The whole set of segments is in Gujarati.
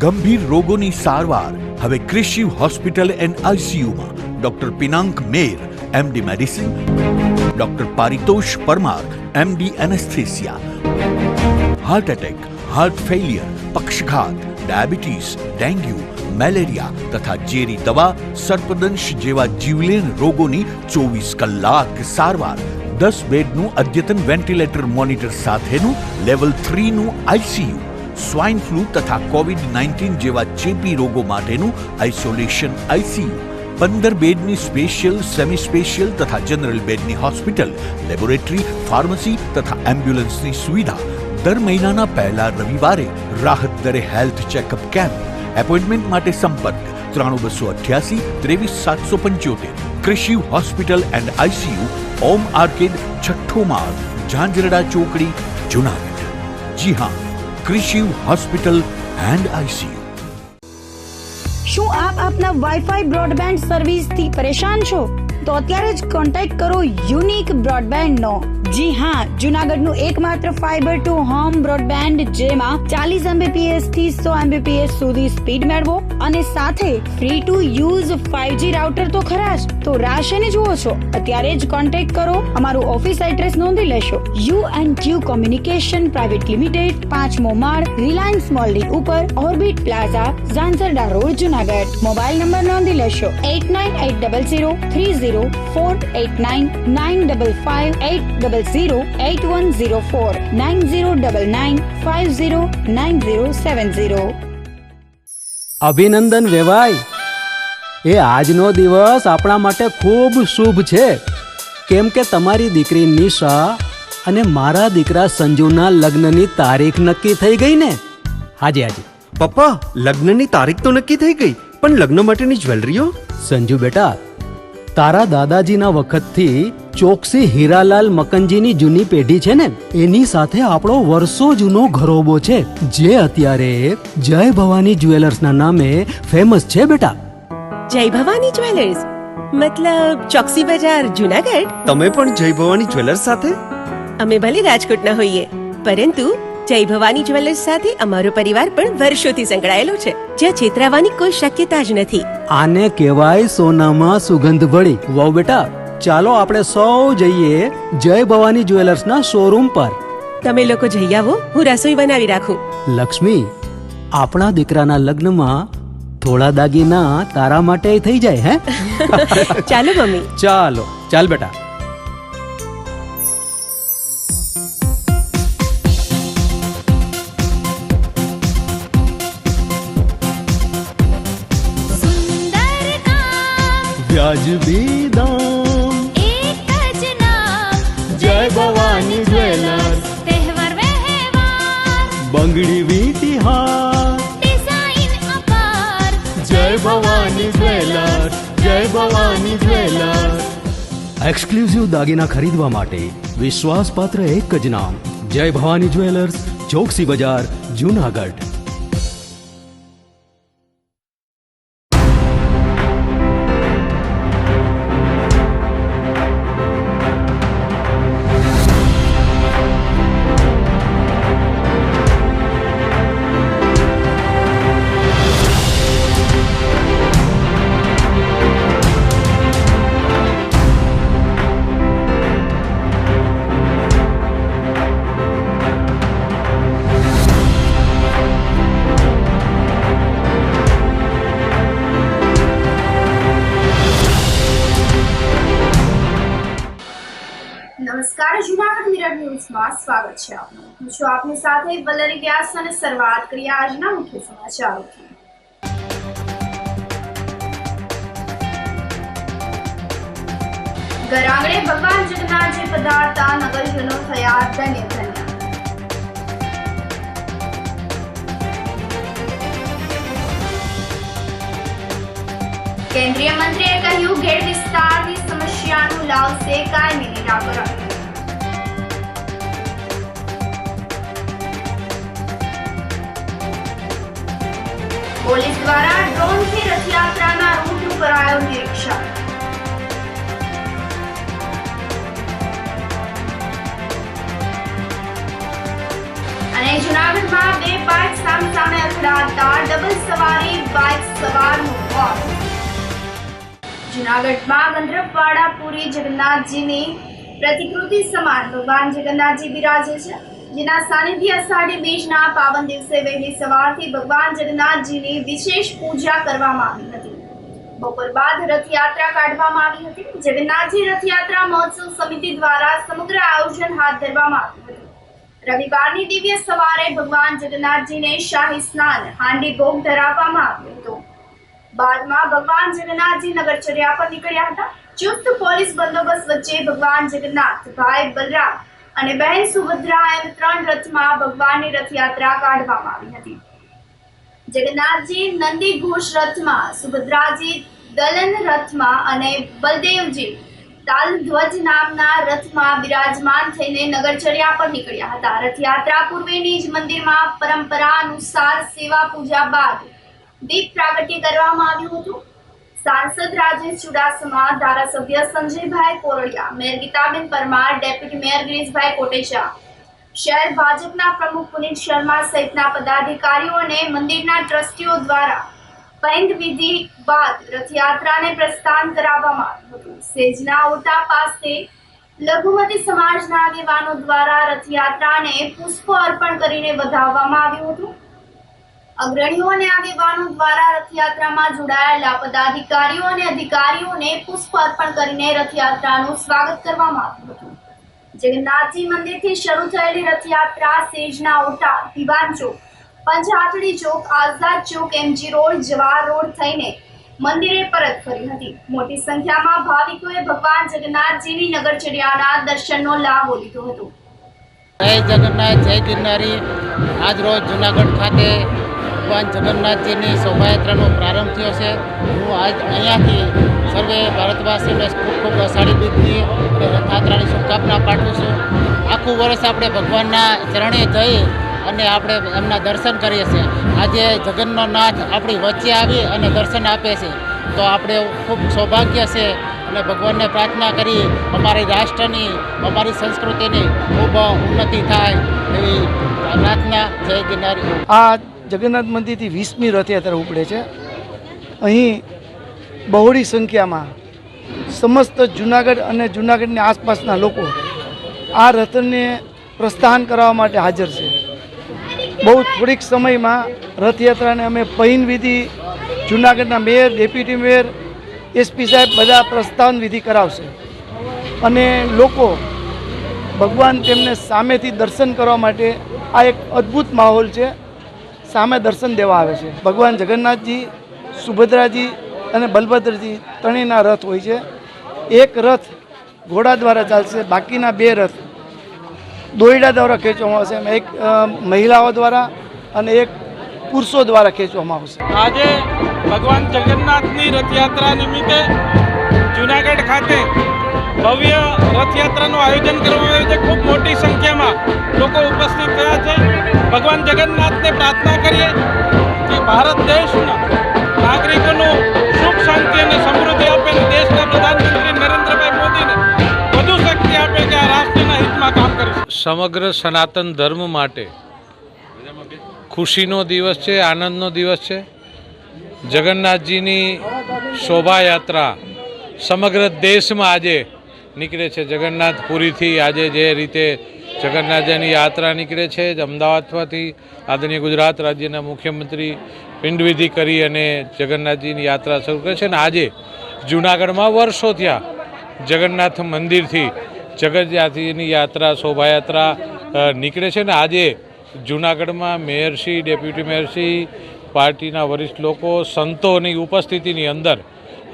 ગંભીર રોગોની સારવાર હવે કૃષિ હોસ્પિટલ એન્ડ આઈસીયુમાં doctor Pinank Mer, MD medicine, doctor Paritosh Parmar, MD anaesthesia, heart attack, heart failure, પક્ષઘાત, ડાયાબિટીસ, ડેન્ગ્યુ, મેલેરિયા તથા ઝેરી દવા, સર્પદંશ જેવા જીવલેણ રોગોની 24 કલાક સારવાર, 10 બેડનું અદ્યતન વેન્ટિલેટર મોનિટર સાથેનું લેવલ 3નું આઈસીયુ, સ્વાઇન ફ્લૂ તથા કોવિડ-19 જેવા ચેપી રોગો માટેનું આઇસોલેશન આઈસીયુ, 15 બેડની સ્પેશિયલ, સેમી સ્પેશિયલ તથા જનરલ બેડની હોસ્પિટલ, લેબોરેટરી, ફાર્મસી તથા એમ્બ્યુલન્સની સુવિધા, દર મહિનાના પહેલા રવિવારે રાહત દરે હેલ્થ ચેકઅપ કેમ્પ. એપોઇન્ટમેન્ટ માટે સંપર્ક 9288 23775. કૃષિ hospital and ICU, Om arcade, છઠ્ઠો માળ, ઝાંઝરડા ચોકડી, જુનાગઢ. જી હા, કૃષિ હોસ્પિટલ એન્ડ આઈસીયુ. શું આપ આપના વાઈફાઈ બ્રોડબેન્ડ સર્વિસથી પરેશાન છો? તો અત્યારે જ કોન્ટેક્ટ કરો યુનિક બ્રોડબેન્ડ નો. જી હા, જુનાગઢનું એકમાત્ર ફાઈબર ટુ હોમ બ્રોડબેન્ડ, જેમાં 40 Mbps થી 100 Mbps સુધી સ્પીડ મેળવો અને સાથે free to use 5G router તો ખરા જ. તો રાહ શેની જુઓ છો? અત્યારે જ કોન્ટેક્ટ કરો. અમારું ઓફિસ એડ્રેસ નોંધી લેશો. U&Q કોમ્યુનિકેશન પ્રાઇવેટ લિમિટેડ, 5મો માળ, રિલાયન્સ મોલની ઉપર, orbit plaza, Zanzarda road, Junagadh. Mobile number નોંધી લેશો 89800304899558008104 9099509070. અભિનંદન વેવાય. એ આજનો દિવસ આપણા માટે ખૂબ શુભ છે, કેમ કે તમારી દીકરી નિશા અને મારા દીકરા સંજુના લગ્નની તારીખ નક્કી થઈ ગઈ ને. હાજી હાજી પપ્પા, લગ્નની તારીખ તો નક્કી થઈ ગઈ, પણ લગ્ન માટેની જ્વેલરીઓ? સંજુ બેટા, તારા દાદાજીના વખતથી ચોકસી હીરાલાલ મકનજીની જૂની પેઢી છે ને, એની સાથે આપણો વર્ષો જૂનો ઘરોબો છે, જે અત્યારે જય ભવાની જ્વેલર્સના નામે ફેમસ છે બેટા. જય ભવાની જ્વેલર્સ મતલબ ચોકસી બજાર, જુનાગઢ? તમે પણ જય ભવાની જ્વેલર્સ સાથે? અમે ભલે રાજકોટના હોઈએ, પરંતુ જય ભવાની જ્વેલર્સ સાથે અમારો પરિવાર પણ વર્ષોથી સંકળાયેલો છે, જ્યાં છેતરાવાની કોઈ શક્યતા જ નથી. આને કહેવાય સોનામાં સુગંધ ભળી. વાવ બેટા, ચાલો આપણે સૌ જઈએ જય ભવાની જ્વેલર્સના શોરૂમ પર. તમે લોકો જઈ આવો, હું રસોઈ બનાવી રાખું. લક્ષ્મી, આપણા દીકરાના લગ્નમાં થોડા દાગીના તારા માટે થઈ જાય. હે ચાલો મમ્મી. ચાલો ચાલ બેટા. વ્યાજબી દામ, એક જ નામ, જય ભવાની જ્વેલર્સ. તહેવાર વ્યવહાર, બંગડી વીંટી હાર, ડિઝાઇન અપાર, જય ભવાની જ્વેલર્સ, જય ભવાની જ્વેલર્સ. એક્સક્લુઝિવ દાગીના ખરીદવા માટે વિશ્વાસપાત્ર એક જ નામ, જય ભવાની જ્વેલર્સ, ચોકસી બજાર, જુનાગઢ. નમસ્કાર, જુનાગઢ મિરર ન્યૂઝમાં સ્વાગત છે આપનું. હું છું આપની સાથે વલ્લરી વ્યાસ અને શરૂઆત કરીએ આજના મુખ્ય સમાચારોથી. ઘર આંગણે ભગવાન જગન્નાથજી પધારતા નગરજનો થયા ધન્ય ધન્ય. કેન્દ્રીય મંત્રીએ કહ્યું, ઘેડ વિસ્તારની સમસ્યાનું લાવશે કાયમી નિરાકરણ. પોલીસ દ્વારા ડ્રોનથી રથયાત્રાના રૂટનું કરાયું નિરીક્ષણ. અને જૂનાગઢમાં બે બાઇક સામે અથડાતા ડબલ જૂનાગઢમાં ગંધર્વવાડા પુરી જગન્નાથજીની પ્રતિકૃતિ સમાન ભગવાન જગન્નાથજી બિરાજે છે, જેના સાનિધ્ય અષાઢી બીજના પાવન દિવસે વહેલી સવારથી ભગવાન જગન્નાથજીની વિશેષ પૂજા કરવામાં આવી હતી. બપોર બાદ રથયાત્રા કાઢવામાં આવી હતી. જગન્નાથજી રથયાત્રા મહોત્સવ સમિતિ દ્વારા સમગ્ર આયોજન હાથ ધરવામાં આવ્યું હતું. રવિવારની દિવ્ય સવારે ભગવાન જગન્નાથજીને શાહી સ્નાન, હાંડી ભોગ ધરાવવામાં આવ્યો હતો. બાદમાં ભગવાન જગન્નાથજી નગરચર્યા પર નીકળ્યા હતા. ચુસ્ત પોલીસ બંદોબસ્ત વચ્ચે ભગવાન જગન્નાથ, ભાઈ બલરામ અને બહેન સુભદ્રા એમ 3 રથમાં ભગવાનની રથયાત્રા કાઢવામાં આવી હતી. જગન્નાથજી નંદી ઘોષ રથમાં, સુભદ્રાજી દલન રથમાં અને બલદેવજી તાલધ્વજ નામના રથમાં બિરાજમાન થઈને નગરચર્યા પર નીકળ્યા હતા. રથયાત્રા પૂર્વે નિજ મંદિરમાં પરંપરા અનુસાર સેવા પૂજા બાદ દીપ પ્રાગટ્ય કરવામાં આવ્યું હતું. સાંસદ રાજેશ ચુડાસમા, ધારાસભ્ય Sanjaybhai Koradiya, mayor Gitaben Parmar, deputy mayor Girishbhai Kotecha, શહેર ભાજપના પ્રમુખ પુનિત શર્મા સહિતના પદાધિકારીઓ અને મંદિરના ટ્રસ્ટીઓ દ્વારા પૈંધ વિધિ બાદ રથયાત્રાને પ્રસ્થાન કરાવવામાં આવ્યું હતું. સેજના ઓટા પાસે લઘુમતી સમાજના આગેવાનો દ્વારા રથયાત્રાને પુષ્પો અર્પણ કરીને વધાવવામાં આવ્યું હતું. અગ્રણીઓ અને આગેવાનો દ્વારા રથયાત્રામાં જોડાયેલા પદાધિકારીઓ અને અધિકારીઓને પુષ્પ અર્પણ કરીને રથયાત્રાનું સ્વાગત કરવામાં આવ્યું હતું. જગન્નાથજી મંદિરથી શરૂ થયેલી રથયાત્રા સેજના ઓટા, દિવાન ચોક, પંચાટડી ચોક, આઝાદ ચોક, MG રોડ, જવાહર રોડ થઈને મંદિરે પરત ફરી હતી. મોટી સંખ્યામાં ભાવિકોએ ભગવાન જગન્નાથજીની નગરચર્યાના દર્શનનો લાભ લીધો હતો. જય જગન્નાથ, જય ગિરનારી. આજ રોજ જૂનાગઢ ખાતે ભગવાન જગન્નાથજીની શોભાયાત્રાનો પ્રારંભ થયો છે. હું આજ અહીંયાથી સર્વે ભારતવાસીઓને ખૂબ ખૂબ અષાઢી બીજની અને રથયાત્રાની શુભકામના પાઠવું છું. આખું વર્ષ આપણે ભગવાનના ચરણે જઈ અને આપણે એમના દર્શન કરીએ છીએ. આજે જગન્નો નાથ આપણી વચ્ચે આવી અને દર્શન આપે છે, તો આપણે ખૂબ સૌભાગ્ય છે. અને ભગવાનને પ્રાર્થના કરી અમારી રાષ્ટ્રની, અમારી સંસ્કૃતિની ખૂબ ઉન્નતિ થાય એવી પ્રાર્થના. જય ગિરનારી. આ જગન્નાથ મંદિરથી 20મી રથયાત્રા ઉપડે છે. અહીં બહોળી સંખ્યામાં સમસ્ત જૂનાગઢ અને જૂનાગઢની આસપાસના લોકો આ રથને પ્રસ્થાન કરવા માટે હાજર છે. બહુ થોડીક સમયમાં રથયાત્રાને અમે પૈન વિધિ, જૂનાગઢના મેયર, ડેપ્યુટી મેયર, SP સાહેબ બધા પ્રસ્થાન વિધિ કરાવશે અને લોકો ભગવાન તેમને સામેથી દર્શન કરવા માટે આ એક અદ્ભુત માહોલ છે. સામે દર્શન દેવા આવે છે. ભગવાન જગન્નાથજી, સુભદ્રાજી અને બલભદ્રજી ત્રણેયના રથ હોય છે. એક રથ ઘોડા દ્વારા ચાલશે, બાકીના 2 રથ દોયડા દ્વારા ખેંચવામાં આવશે. એક મહિલાઓ દ્વારા અને એક પુરુષો દ્વારા ખેંચવામાં આવશે. આજે ભગવાન જગન્નાથની રથયાત્રા નિમિત્તે જૂનાગઢ ખાતે ભવ્ય રથયાત્રાનું આયોજન કરવામાં આવ્યું છે. ખૂબ મોટી સંખ્યામાં લોકો ઉપસ્થિત થયા છે. ભગવાન જગન્નાથને પ્રાર્થના કરીએ કે ભારત દેશના નાગરિકોનું સુખ, શાંતિ અને સમૃદ્ધિ આપે અને દેશના પ્રધાનમંત્રી નરેન્દ્રભાઈ મોદીને વધુ શક્તિ આપે કે આ રાષ્ટ્રના હિતમાં કામ કરીશું. સમગ્ર સનાતન ધર્મ માટે ખુશીનો દિવસ છે, આનંદનો દિવસ છે. જગન્નાથજીની શોભાયાત્રા સમગ્ર દેશમાં આજે નીકળે છે. જગન્નાથપુરીથી આજે જે રીતે જગન્નાથજીની યાત્રા નીકળે છે, અમદાવાદથી આદરણીય ગુજરાત રાજ્યના મુખ્યમંત્રી પિંડવિધિ કરી અને જગન્નાથજીની યાત્રા શરૂ કરે છે. અને આજે જૂનાગઢમાં વર્ષો થયા જગન્નાથ મંદિરથી જગન્નાથજીની યાત્રા, શોભાયાત્રા નીકળે છે. ને આજે જૂનાગઢમાં મેયરશ્રી, ડેપ્યુટી મેયરશ્રી, પાર્ટીના વરિષ્ઠ લોકો, સંતોની ઉપસ્થિતિની અંદર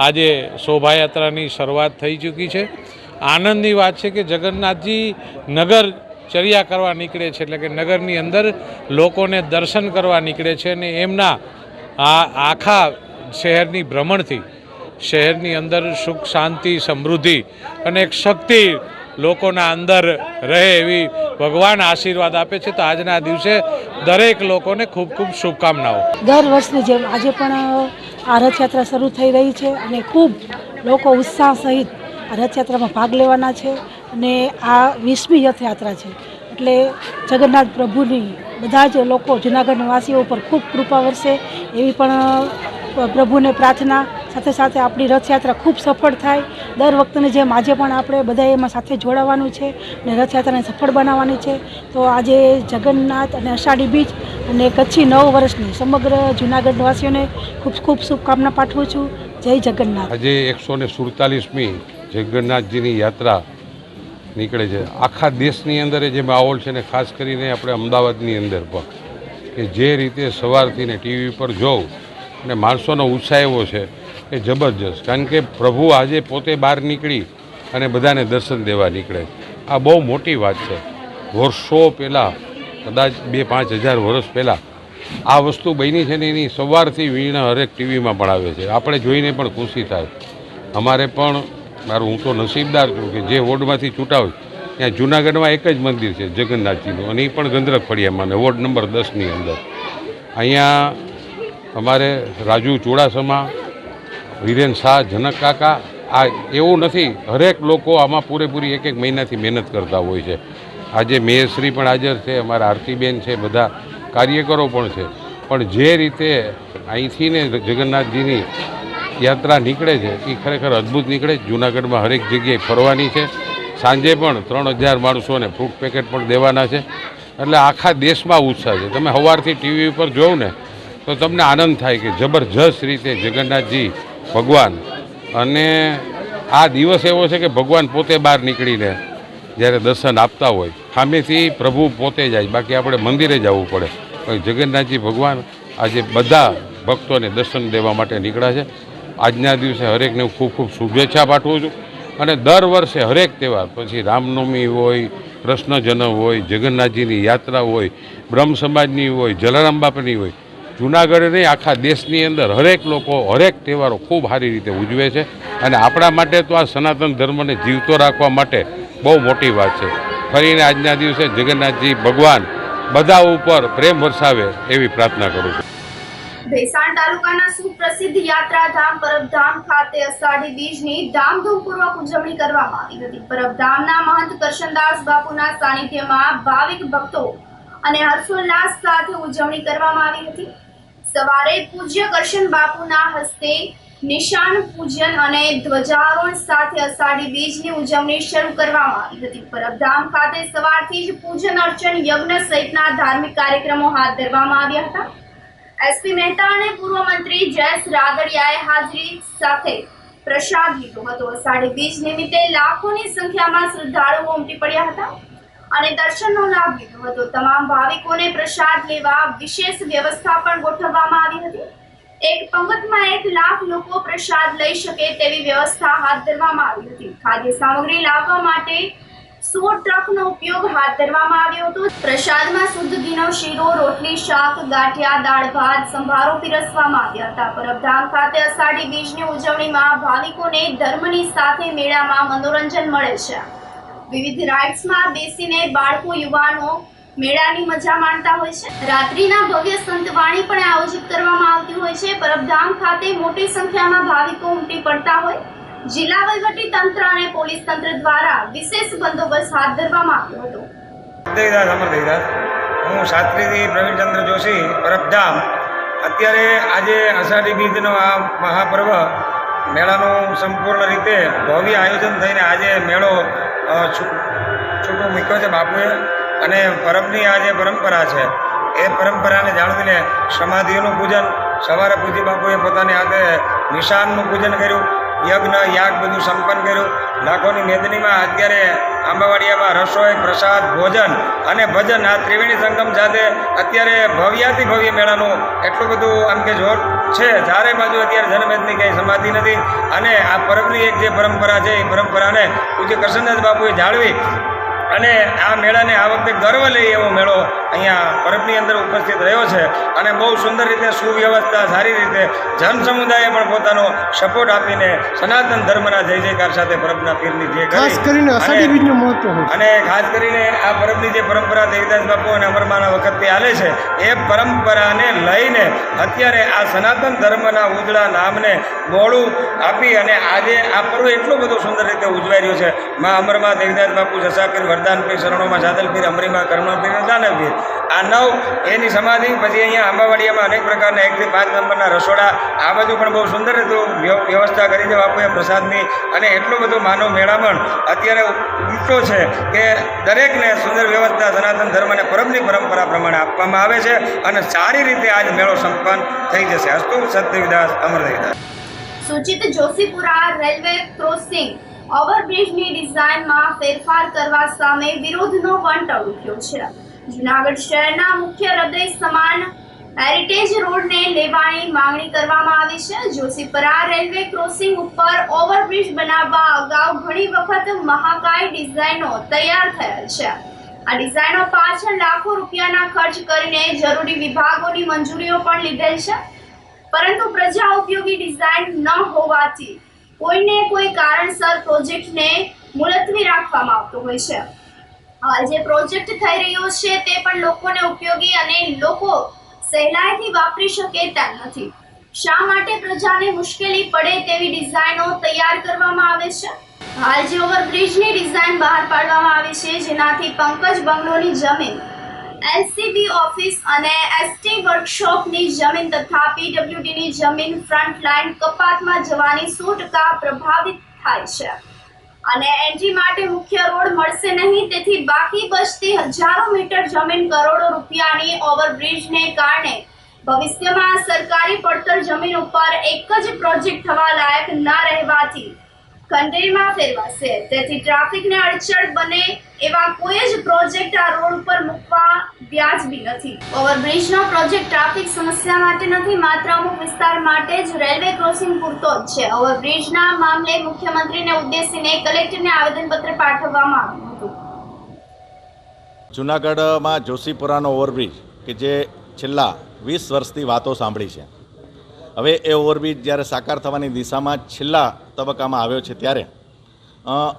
આજે શોભાયાત્રાની શરૂઆત થઈ ચૂકી છે. આનંદની વાત છે કે જગન્નાથજી નગર ચર્યા કરવા નીકળે છે, એટલે કે નગરની અંદર લોકોને દર્શન કરવા નીકળે છે. અને એમના આ આખા શહેરની ભ્રમણથી શહેરની અંદર સુખ, શાંતિ, સમૃદ્ધિ અને એક શક્તિ લોકોના અંદર રહે એવી ભગવાન આશીર્વાદ આપે છે. તો આજના દિવસે દરેક લોકોને ખૂબ ખૂબ શુભકામનાઓ. દર વર્ષની જેમ આજે પણ આ રથયાત્રા શરૂ થઈ રહી છે અને ખૂબ લોકો ઉત્સાહ સહિત આ રથયાત્રામાં ભાગ લેવાના છે. અને આ 20મી રથયાત્રા છે એટલે જગન્નાથ પ્રભુની બધા જ લોકો, જૂનાગઢના વાસીઓ ઉપર ખૂબ કૃપા વરસે એવી પણ પ્રભુને પ્રાર્થના. સાથે સાથે આપણી રથયાત્રા ખૂબ સફળ થાય. દર વખતની જેમ આજે પણ આપણે બધાએ એમાં સાથે જોડાવાનું છે અને રથયાત્રાને સફળ બનાવવાની છે. તો આજે જગન્નાથ અને અષાઢી બીજ અને કચ્છી નવ વર્ષની સમગ્ર જૂનાગઢ વાસીઓને ખૂબ ખૂબ શુભકામના પાઠવું છું. જય જગન્નાથ. આજે 147મી જગન્નાથજીની યાત્રા નીકળે છે. આખા દેશની અંદર જે માહોલ છે ને ખાસ કરીને આપણે અમદાવાદની અંદર પણ કે જે રીતે સવારથી ને ટીવી પર જોઉં અને માણસોનો ઉત્સાહ એવો છે કે જબરજસ્ત. કારણ કે પ્રભુ આજે પોતે બહાર નીકળી અને બધાને દર્શન દેવા નીકળે. આ બહુ મોટી વાત છે. વર્ષો પહેલાં, કદાચ 2-5 હજાર વર્ષ પહેલાં આ વસ્તુ બની છે ને એની સવારથી વીણ હરેક ટીવીમાં પણ આવે છે. આપણે જોઈને પણ ખુશી થાય. અમારે પણ હું તો નસીબદાર છું કે જે વોર્ડમાંથી ચૂંટા હોય ત્યાં જૂનાગઢમાં એક જ મંદિર છે જગન્નાથજીનું, અને એ પણ ગંદરક ફળિયામાં ને વોર્ડ નંબર 10ની અંદર. અહીંયા અમારે રાજુ ચુડાસમા, વિરેન શાહ, જનક કાકા, આ એવું નથી, હરેક લોકો આમાં પૂરેપૂરી એક મહિનાથી મહેનત કરતા હોય છે. આજે મેયરશ્રી પણ હાજર છે, અમારા આરતીબેન છે, બધા કાર્યકરો પણ છે. પણ જે રીતે અહીંથી ને જગન્નાથજીની યાત્રા નીકળે છે એ ખરેખર અદ્ભુત નીકળે. જૂનાગઢમાં હરેક જગ્યાએ ફરવાની છે. સાંજે પણ 3000 માણસોને ફ્રૂટ પેકેટ પણ દેવાના છે. એટલે આખા દેશમાં ઉત્સાહ છે. તમે સવારથી ટીવી ઉપર જોવો ને તો તમને આનંદ થાય કે જબરજસ્ત રીતે જગન્નાથજી ભગવાન, અને આ દિવસ એવો છે કે ભગવાન પોતે બહાર નીકળીને જ્યારે દર્શન આપતા હોય, સામેથી પ્રભુ પોતે જાય, બાકી આપણે મંદિરે જવું પડે. પણ જગન્નાથજી ભગવાન આજે બધા ભક્તોને દર્શન દેવા માટે નીકળ્યા છે. આજના દિવસે હરેકને હું ખૂબ ખૂબ શુભેચ્છા પાઠવું છું. અને દર વર્ષે હરેક તહેવાર, પછી રામનવમી હોય, કૃષ્ણ જન્મ હોય, જગન્નાથજીની યાત્રા હોય, બ્રહ્મ સમાજની હોય, જલારામ બાપાની હોય, જૂનાગઢ નહીં આખા દેશની અંદર હરેક લોકો હરેક તહેવારો ખૂબ સારી રીતે ઉજવે છે. અને આપણા માટે તો આ સનાતન ધર્મને જીવતો રાખવા માટે બહુ મોટી વાત છે. ફરીને આજના દિવસે જગન્નાથજી ભગવાન બધા ઉપર પ્રેમ વરસાવે એવી પ્રાર્થના કરું છું. ભેસાણ તાલુકાના સુપ્રસિદ્ધ યાત્રાધામ પરબધામ ખાતે અષાઢી બીજની ધામધૂમપૂર્વક ઉજવણી કરવામાં આવી હતી. પરબધામના મહંત કરશનદાસ બાપુના સાનિધ્યમાં ભાવિક ભક્તો અને હર્ષોલ્લાસ સાથે ઉજવણી કરવામાં આવી હતી. સવારે પૂજ્ય કરશન બાપુના હસ્તે નિશાન પૂજન અને ધ્વજારોહણ સાથે અષાઢી બીજની ઉજવણી શરૂ કરવામાં આવી હતી. પરબધામ ખાતે સવારથી જ પૂજન અર્ચન યજ્ઞ સહિતના ધાર્મિક કાર્યક્રમો હાથ ધરવામાં આવ્યા હતા. એસપી મહેતા અને પૂર્વ મંત્રી જયેશ રાદડિયાએ હાજરી સાથે પ્રસાદ લીધો હતો. અષાઢી બીજ નિમિત્તે લાખોની સંખ્યામાં શ્રદ્ધાળુઓ ઉમટી પડ્યા હતા અને દર્શનનો લાભ લીધો હતો. તમામ ભાવિકોને પ્રસાદ લેવા વિશેષ વ્યવસ્થા પણ ગોઠવવામાં આવી હતી. એક પંગતમાં 1 લાખ લોકો પ્રસાદ લઈ શકે તેવી વ્યવસ્થા હાથ ધરવામાં આવી હતી. ખાદ્ય સામગ્રી લાવવા માટે 100 ટ્રકનો ઉપયોગ હાથ ધરવામાં આવ્યો હતો. પ્રસાદમાં શુદ્ધ ઘીનો શીરો, રોટલી, શાક, ગાંઠિયા, દાળ ભાત, સંભારો પીરસવામાં આવ્યા હતા. પરબધામ ખાતે અષાઢી બીજની ઉજવણીમાં ભાવિકોને ધર્મની સાથે મેળામાં મનોરંજન મળે છે. વિવિધ રાઇડ્સમાં બેસીને બાળકો, યુવાનો મેળાની મજા માણતા હોય છે. રાત્રિના ભવ્ય સંતવાણી પણ આયોજિત કરવામાં આવતી હોય છે. પરબધામ ખાતે મોટી સંખ્યામાં ભાવિકો ઉમટી પડતા હોય જિલ્લા વહીવટી તંત્ર અને પોલીસ તંત્ર દ્વારા વિશેષ બંદોબસ્ત હાથ ધરવામાં આવ્યો હતો. હું શાસ્ત્રી પ્રવીણચંદ્ર જોશી, પરબધામ. અત્યારે આજે અષાઢી બીજનો આ મહાપર્વ મેળાનું સંપૂર્ણ રીતે ભવ્ય આયોજન થઈને આજે મેળો છૂટો મૂક્યો છે બાપુએ. અને પરબની આ જે પરંપરા છે એ પરંપરાને જાળવીને સમાધિઓનું પૂજન, સવારે પૂજ્ય બાપુએ પોતાની હાથે નિશાનનું પૂજન કર્યું, યજ્ઞ યાગ બધું સંપન્ન કર્યું. લાખોની મેદનીમાં અત્યારે આંબાવાડિયામાં રસોઈ, પ્રસાદ, ભોજન અને ભજન આ ત્રિવેણી સંગમ સાથે અત્યારે ભવ્યાથી ભવ્ય મેળાનું એટલું બધું આમ કે જોર છે. ચારે બાજુ અત્યારે જનમેદની કંઈ સમાધિ નથી. અને આ પરબની એક જે પરંપરા છે એ પરંપરાને પૂજ્ય કરશનદાસ બાપુએ જાળવી અને આ મેળાને આ વખતે ગર્વ લઈ એવો મેળો અહીંયા પરબની અંદર ઉપસ્થિત રહ્યો છે. અને બહુ સુંદર રીતે સુવ્યવસ્થા, સારી રીતે જન સમુદાયે પણ પોતાનો સપોર્ટ આપીને સનાતન ધર્મના જય જયકાર સાથે પરબના પીરની જે ખાસ કરીને અષાઢી બીજનું મહત્વ અને ખાસ કરીને આ પરબની જે પરંપરા દેવીદાસ બાપુ અને અમરમાના વખતથી ચાલે છે એ પરંપરાને લઈને અત્યારે આ સનાતન ધર્મના ઉજળા નામને બોળું આપી અને આજે આ પર્વ એટલું બધું સુંદર રીતે ઉજવાઈ રહ્યું છે. મા અમરમા દેવીદાસ બાપુ જસાપીર વરદાનપીર, શરણોમાં સાદલપીર, અમરીમાં કર્મપીર, દાનવપીર, આ 9 એની સમાધિ. પછી અહીંયા આંબાવાડિયામાં અનેક પ્રકારના 1 થી 5 નંબરના રસોડા, આ બધું પણ બહુ સુંદર હતું વ્યવસ્થા કરી છે બાપુએ પ્રસાદની. અને એટલો બધો માનવ મેળામણ અત્યારે ઉમટો છે કે દરેકને સુંદર વ્યવસ્થા સનાતન ધર્મ અને પરમની પરંપરા પ્રમાણે આપવામાં આવે છે અને સારી રીતે આજ મેળો સંપન્ન થઈ જશે. અસ્તુ. સત્યવિદાસ, અમરદેવદાસ. સૂચિત જોશીપુરા રેલવે ક્રોસિંગ ઓવરબ્રિજની ડિઝાઇનમાં ફેરફાર કરવા સામે વિરોધનો વંટોળ ઉઠ્યો છે. જૂનાગઢ શહેરના મુખ્ય હૃદય સમાન હેરિટેજ રોડને લેવાની માંગણી કરવામાં આવી છે. જોશીપુરા રેલવે ક્રોસિંગ ઉપર ઓવરબ્રિજ બનાવવા અગાઉ ઘણી વખત મહાકાય ડિઝાઇનો તૈયાર થયેલ છે. આ ડિઝાઇનો પાછળ લાખો રૂપિયાના ખર્ચ કરીને જરૂરી વિભાગોની મંજૂરીઓ પણ લીધેલ છે, પરંતુ પ્રજા ઉપયોગી ડિઝાઇન ન હોવાથી કોઈને કોઈ કારણસર પ્રોજેક્ટને મુલતવી રાખવામાં આવતો હોય છે. હાલ જે પ્રોજેક્ટ થઈ રહ્યો છે તે પણ લોકોને ઉપયોગી અને લોકો સહેલાઈથી વાપરી શકે તેમ નથી. શા માટે પ્રજાને મુશ્કેલી પડે તેવી ડિઝાઇનો તૈયાર કરવામાં આવે છે? હાલ જે ઓવરબ્રિજની ડિઝાઇન બહાર પાડવામાં આવી છે, જેનાથી પંકજ બંગલોની જમીન, એલસીબી ઓફિસ અને એસટી વર્કશોપની જમીન તથા પીડબ્લ્યુડીની જમીન ફ્રન્ટ લાઇન કપાતમાં જવાની 100% પ્રભાવિત થાય છે અને એન્ટ્રી માટે મુખ્ય રોડ મળશે નહીં. તેથી બાકી બચતી હજારો મીટર જમીન કરોડો રૂપિયાની ઓવરબ્રિજને કારણે ભવિષ્યમાં સરકારી પડતર જમીન ઉપર એક જ પ્રોજેક્ટ થવા લાયક ન રહેવાથી ખંડેરમાં ફેરવાશે. તેથી ટ્રાફિકને અડચણ બને એવા કોઈ જ પ્રોજેક્ટ આ રોડ ઉપર મૂકવા વ્યાજબી નથી. ઓવરબ્રિજનો પ્રોજેક્ટ ટ્રાફિક સમસ્યા માટે નથી, માત્ર અમુક વિસ્તાર માટે જ રેલવે ક્રોસિંગ પૂરતો જ છે. ઓવરબ્રિજના મામલે મુખ્યમંત્રીને ઉદ્દેશીને કલેક્ટરને આવેદનપત્ર પાઠવવામાં આવ્યું હતું. જૂનાગઢમાં જોશીપુરાનો ઓવરબ્રિજ કે જે છેલ્લા 20 વર્ષથી વાતો સાંભળી છે, હવે એ ઓવરબ્રિજ જ્યારે સાકાર થવાની દિશામાં છેલ્લા તબક્કામાં આવ્યો છે, ત્યારે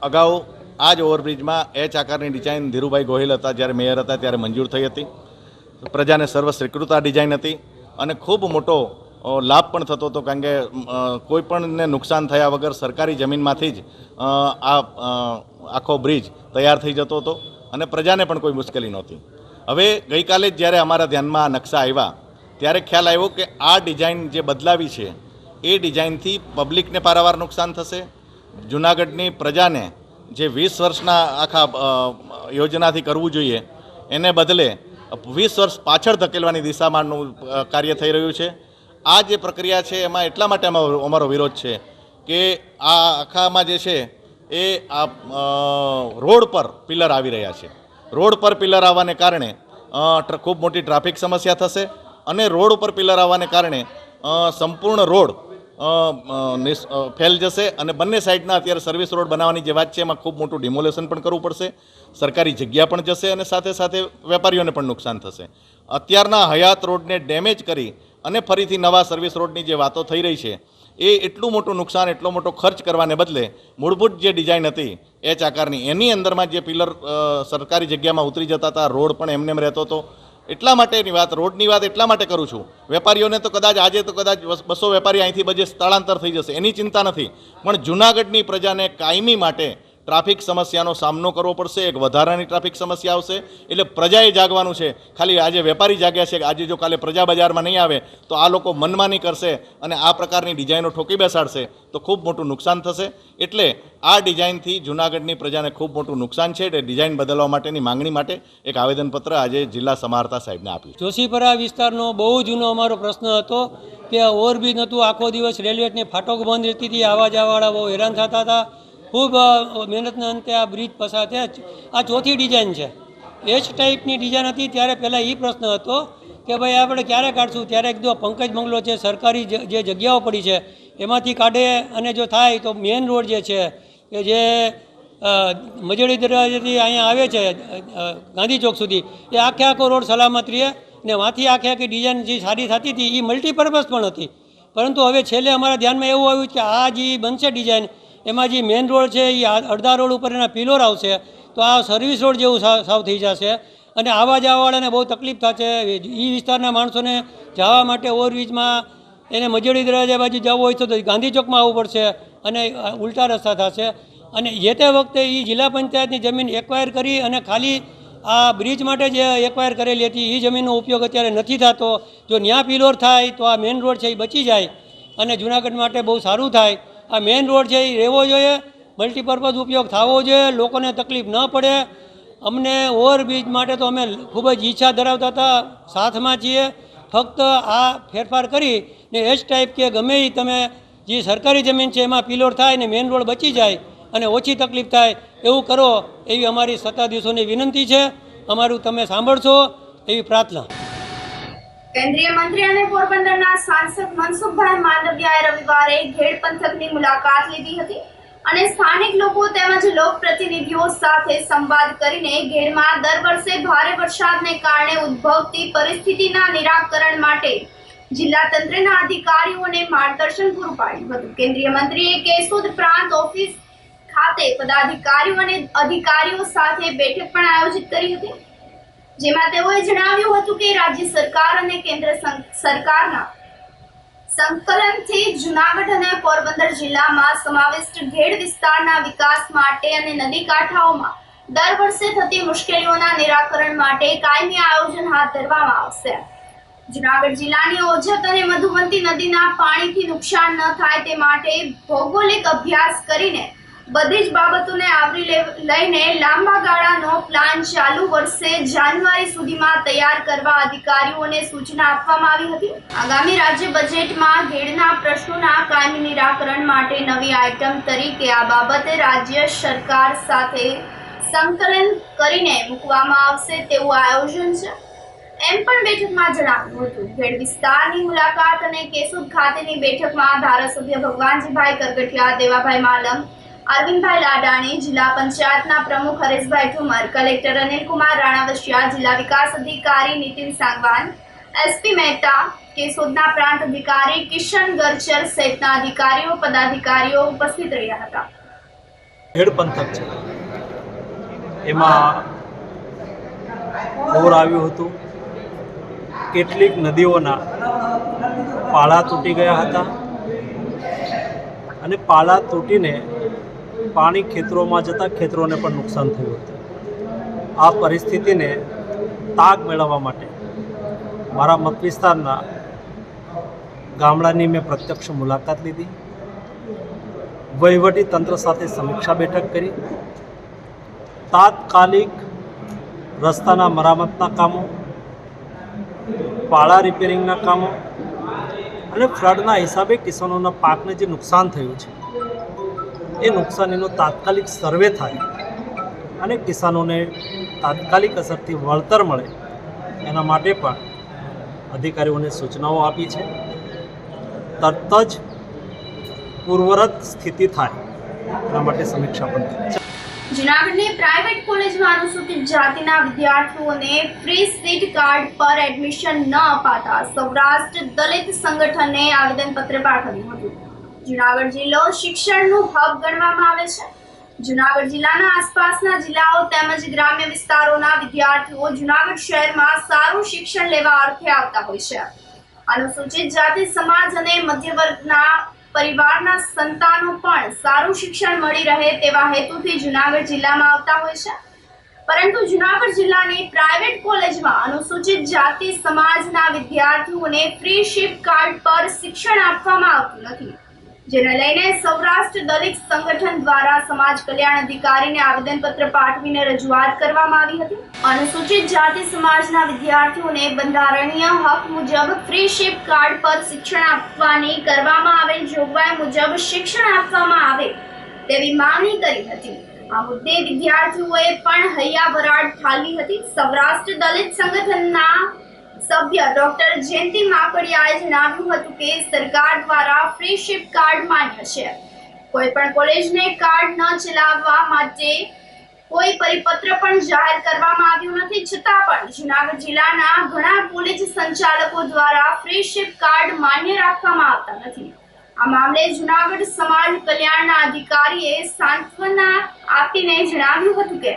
અગાઉ આ જ ઓવરબ્રિજમાં એચ આકારની ડિઝાઇન ધીરુભાઈ ગોહિલ હતા જ્યારે મેયર હતા ત્યારે મંજૂર થઈ હતી. પ્રજાને સર્વ સ્વીકૃત આ ડિઝાઇન હતી અને ખૂબ મોટો લાભ પણ થતો હતો, કારણ કે કોઈપણને નુકસાન થયા વગર સરકારી જમીનમાંથી જ આ આખો બ્રિજ તૈયાર થઈ જતો હતો અને પ્રજાને પણ કોઈ મુશ્કેલી નહોતી. હવે ગઈકાલે જ જ્યારે અમારા ધ્યાનમાં નકશા આવ્યા ત્યારે ખ્યાલ આવ્યો કે આ ડિઝાઇન જે બદલાવી છે એ ડિઝાઇનથી પબ્લિકને પારાવાર નુકસાન થશે. જૂનાગઢની પ્રજાને જે 20 વર્ષના આખા યોજનાથી કરવું જોઈએ એને બદલે 20 વર્ષ પાછળ ધકેલવાની દિશામાંનું કાર્ય થઈ રહ્યું છે. આ જે પ્રક્રિયા છે એમાં એટલા માટે અમારો વિરોધ છે કે આ આખામાં જે છે એ આ રોડ પર પિલર આવી રહ્યા છે. રોડ પર પિલર આવવાને કારણે ખૂબ મોટી ટ્રાફિક સમસ્યા થશે અને રોડ ઉપર પિલર આવવાને કારણે સંપૂર્ણ રોડ ફેલ જશે અને બંને સાઈડના અત્યારે સર્વિસ રોડ બનાવવાની જે વાત છે એમાં ખૂબ મોટું ડિમોલેશન પણ કરવું પડશે. સરકારી જગ્યા પણ જશે અને સાથે સાથે વેપારીઓને પણ નુકસાન થશે. અત્યારના હયાત રોડને ડેમેજ કરી અને ફરીથી નવા સર્વિસ રોડની જે વાતો થઈ રહી છે એ એટલું મોટું નુકસાન, એટલો મોટો ખર્ચ કરવાને બદલે મૂળભૂત જે ડિઝાઇન હતી એચ આકારની એની અંદરમાં જે પિલર સરકારી જગ્યામાં ઉતરી જતા હતા, રોડ પણ એમને એમ રહેતો હતો. એટલા માટેની વાત, રોડની વાત એટલા માટે કરું છું. વેપારીઓને તો કદાચ આજે તો કદાચ 200 વેપારી અહીંથી બધે સ્થળાંતર થઈ જશે એની ચિંતા નથી, પણ જૂનાગઢની પ્રજાને કાયમી માટે ટ્રાફિક સમસ્યાનો સામનો કરવો પડશે. એક વધારાની ટ્રાફિક સમસ્યા આવશે. એટલે પ્રજાએ જાગવાનું છે. ખાલી આજે વેપારી જાગ્યા છે, આજે જો કાલે પ્રજા બજારમાં નહીં આવે તો આ લોકો મનમાની કરશે અને આ પ્રકારની ડિઝાઇનો ઠોકી બેસાડશે તો ખૂબ મોટું નુકસાન થશે. એટલે આ ડિઝાઇનથી જૂનાગઢની પ્રજાને ખૂબ મોટું નુકસાન છે. એટલે ડિઝાઇન બદલવા માટેની માંગણી માટે એક આવેદનપત્ર આજે જિલ્લા સમાહર્તા સાહેબને આપ્યું. જોશીપુરા વિસ્તારનો બહુ જૂનો અમારો પ્રશ્ન હતો કે ઓવરબ્રિજ નહોતું, આખો દિવસ રેલવેને ફાટક બંધ રહેતી હતી, આવવા જવાવાળા બહુ હેરાન થતા હતા. ખૂબ મહેનતના અંતે આ બ્રિજ પસાર થયા. આ ચોથી ડિઝાઇન છે. એ જ ટાઈપની ડિઝાઇન હતી ત્યારે પહેલાં એ પ્રશ્ન હતો કે ભાઈ આપણે ક્યારે કાઢશું, ત્યારે કીધું પંકજ બંગલો છે, સરકારી જે જગ્યાઓ પડી છે એમાંથી કાઢે અને જો થાય તો મેઇન રોડ જે છે કે જે મજેડી દરવાજેથી અહીંયા આવે છે ગાંધી ચોક સુધી એ આખો રોડ સલામત રહે ને વાંથી આખી ડિઝાઇન જે સારી થતી હતી એ મલ્ટીપર્પઝ પણ હતી. પરંતુ હવે છેલ્લે અમારા ધ્યાનમાં એવું આવ્યું કે આ જે બનશે ડિઝાઇન એમાં જે મેઇન રોડ છે એ અડધા રોડ ઉપર એના પિલોર આવશે તો આ સર્વિસ રોડ જેવું સાવ થઈ જશે અને આવવા જવાવાળાને બહુ તકલીફ થશે. એ વિસ્તારના માણસોને જવા માટે ઓવરબ્રિજમાં એને મજેડી દરવાજા બાજુ જવું હોય તો ગાંધી ચોકમાં આવવું પડશે અને ઉલટા રસ્તા થશે. અને જે તે વખતે એ જિલ્લા પંચાયતની જમીન એક્વાયર કરી અને ખાલી આ બ્રિજ માટે જે એક્વાયર કરેલી હતી એ જમીનનો ઉપયોગ અત્યારે નથી થતો. જો ન્યા પિલોર થાય તો આ મેઇન રોડ છે એ બચી જાય અને જૂનાગઢ માટે બહુ સારું થાય. આ મેઇન રોડ છે એ રહેવો જોઈએ, મલ્ટીપર્પઝ ઉપયોગ થવો જોઈએ, લોકોને તકલીફ ન પડે. અમને ઓવરબ્રિજ માટે તો અમે ખૂબ જ ઈચ્છા ધરાવતા હતા, સાથમાં છીએ. ફક્ત આ ફેરફાર કરીને એચ ટાઈપ કે ગમે એ તમે જે સરકારી જમીન છે એમાં પિલોર થાય ને મેઇન રોડ બચી જાય અને ઓછી તકલીફ થાય એવું કરો એવી અમારી સત્તાધીશોની વિનંતી છે. અમારું તમે સાંભળશો એવી પ્રાર્થના. કેન્દ્રીય મંત્રી અને પોરબંદરના સાંસદ મનસુખભાઈ માંડવિયાએ રવિવારે ઘેડ પંથકની મુલાકાત લીધી હતી અને સ્થાનિક લોકો તેમજ લોકપ્રતિનિધિઓ સાથે સંવાદ કરીને ઘેડમાં દર વર્ષે ભારે વરસાદને કારણે ઉદ્ભવતી પરિસ્થિતિના નિરાકરણ માટે જિલ્લા તંત્રના અધિકારીઓને માર્ગદર્શન પૂરું પાડ્યું હતું. કેન્દ્રીય મંત્રીએ કેશોદ પ્રાંત ઓફિસ ખાતે પદાધિકારીઓ અને અધિકારીઓ સાથે બેઠક પણ આયોજિત કરી હતી, જેમાં તેઓએ જણાવ્યું હતું કે રાજ્ય સરકાર અને કેન્દ્ર સરકારના સંકલનથી જૂનાગઢ અને પોરબંદર જિલ્લામાં સમાવિષ્ટ ઘેડ વિસ્તારના વિકાસ માટે અને નદી કાંઠાઓમાં દર વર્ષે થતી મુશ્કેલીઓના નિરાકરણ માટે કાયમી આયોજન હાથ ધરવામાં આવશે. જૂનાગઢ જિલ્લાની ઓજત અને મધુમતી નદીના પાણીથી નુકસાન ન થાય તે માટે ભૌગોલિક અભ્યાસ કરીને બધી જ બાબતોને આવરી લઈને લાંબા ગાળાનો પ્લાન ચાલુ વર્ષે જાન્યુઆરી સુધીમાં તૈયાર કરવા અધિકારીઓને સૂચના આપવામાં આવી હતી. આગામી રાજ્ય બજેટમાં ઘેડના પ્રશ્નોના કાયમી નિરાકરણ માટે નવી આઇટમ તરીકે આ બાબતે રાજ્ય સરકાર સાથે સંકલન કરીને મૂકવામાં આવશે તેવું આયોજન છે એમ પણ બેઠકમાં જણાવ્યું હતું. ઘેડ વિસ્તારની મુલાકાત અને કેશોદ ખાતેની બેઠકમાં ધારાસભ્ય ભગવાનજીભાઈ કરગઠિયા, દેવાભાઈ માલમ, અરવિંદભાઈ લાડાણી, જિલ્લા પંચાયતના પ્રમુખ હરેશભાઈ ઠુમર, કલેક્ટર અનિલકુમાર રાણાવસિયા, જિલ્લા વિકાસ અધિકારી નીતિન સાંગવાન, એસપી મહેતા, કેશોદના પ્રાંત અધિકારી કિશન ગરચર સહિતના અધિકારીઓ પદાધિકારીઓ ઉપસ્થિત રહ્યા હતા. ઘેડ પંથક છે એમાં પૂર આવ્યું હતું. કેટલીક નદીઓના પાળા તૂટી ગયા હતા અને પાળા તૂટીને પાણી ખેતરોમાં જતાં ખેતરોને પણ નુકસાન થયું હતું. આ પરિસ્થિતિને તાગ મેળવવા માટે મારા મત વિસ્તારના ગામડાની મેં પ્રત્યક્ષ મુલાકાત લીધી, વહીવટી તંત્ર સાથે સમીક્ષા બેઠક કરી, તાત્કાલિક રસ્તાના મરામતના કામો, પાળા રિપેરિંગના કામો અને ફ્લડના હિસાબે કિસાનોના પાકને જે નુકસાન થયું છે એ નુકસાનીનો તાત્કાલિક સર્વે થાય અને કિસાનોને તાત્કાલિક અસરથી વળતર મળે એના માટે પણ અધિકારીઓને સૂચનાઓ આપી છે. તરત જ પૂર્વરત સ્થિતિ થાય એના માટે સમીક્ષા પણ કરી છે. જૂનાગઢની પ્રાઇવેટ કોલેજમાં અનુસૂચિત જાતિના વિદ્યાર્થીઓને ફ્રી સીટ કાર્ડ પર એડમિશન ન અપાતા સૌરાષ્ટ્ર દલિત સંગઠને આવેદનપત્ર પાઠવ્યું હતું. જૂનાગઢ જિલ્લો શિક્ષણનું હબ ગણવામાં આવે છે. જૂનાગઢ જિલ્લાના આસપાસના જિલ્લાઓ તેમજ ગ્રામ્ય વિસ્તારોના વિદ્યાર્થીઓ જૂનાગઢ શહેરમાં સારું શિક્ષણ લેવા અર્થે આવતા હોય છે. અનુસૂચિત જાતિ સમાજ અને મધ્ય વર્ગના પરિવારના સંતાનો પણ સારું શિક્ષણ મળી રહે તેવા હેતુથી જૂનાગઢ જિલ્લામાં આવતા હોય છે. પરંતુ જૂનાગઢ જિલ્લાની પ્રાઇવેટ કોલેજમાં અનુસૂચિત જાતિ સમાજના વિદ્યાર્થીઓને ફ્રી શિપ કાર્ડ પર શિક્ષણ આપવામાં આવતું નથી, જેને લઈને સૌરાષ્ટ્ર દલિત સંગઠન દ્વારા સમાજ કલ્યાણ અધિકારીને આવેદનપત્ર પાઠવીને રજૂઆત કરવામાં આવી હતી. અનુસૂચિત જાતિ સમાજના વિદ્યાર્થીઓને બંધારણીય હક મુજબ ફ્રી શિપ કાર્ડ પર શિક્ષણ આપવાની કરવામાં આવેલ જોગવાઈ મુજબ શિક્ષણ આપવામાં આવે તેવી માંગણી કરી હતી. આ મુદ્દે વિદ્યાર્થીઓએ પણ હૈયા વરાળ ઠાલવી હતી. સૌરાષ્ટ્ર દલિત સંગઠનના સભ્ય ડોક્ટર જયંતિ માકડિયાએ જણાવ્યું હતું કે સરકાર દ્વારા ફ્રી શિપ કાર્ડ માન્ય છે. કોઈ પણ કોલેજને કાર્ડ ન ચલાવવા માટે કોઈ પરિપત્ર પણ જાહેર કરવામાં આવ્યું નથી, છતાં પણ જૂનાગઢ જિલ્લાના ઘણા કોલેજ સંચાલકો દ્વારા ફ્રી શિપ કાર્ડ માન્ય રાખવામાં આવતા નથી. આ મામલે જૂનાગઢ સમાજ કલ્યાણના અધિકારીએ સાંત્વના આપીને જણાવ્યું હતું કે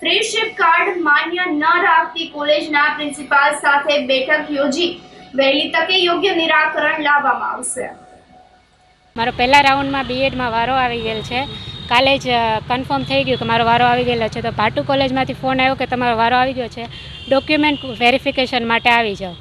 ફ્રી શિપ કાર્ડ માન્ય ન રાખતી કોલેજના પ્રિન્સિપાલ સાથે બેઠક યોજી વહેલી તકે યોગ્ય નિરાકરણ લાવવામાં આવશે. મારો પહેલા રાઉન્ડમાં બીએડમાં વારો આવી ગયેલ છે, કાલે જ કન્ફર્મ થઈ ગયું કે મારો વારો આવી ગયેલો છે. તો ભાટુ કોલેજમાંથી ફોન આવ્યો કે તમારો વારો આવી ગયો છે, ડોક્યુમેન્ટ વેરિફિકેશન માટે આવી જાઓ.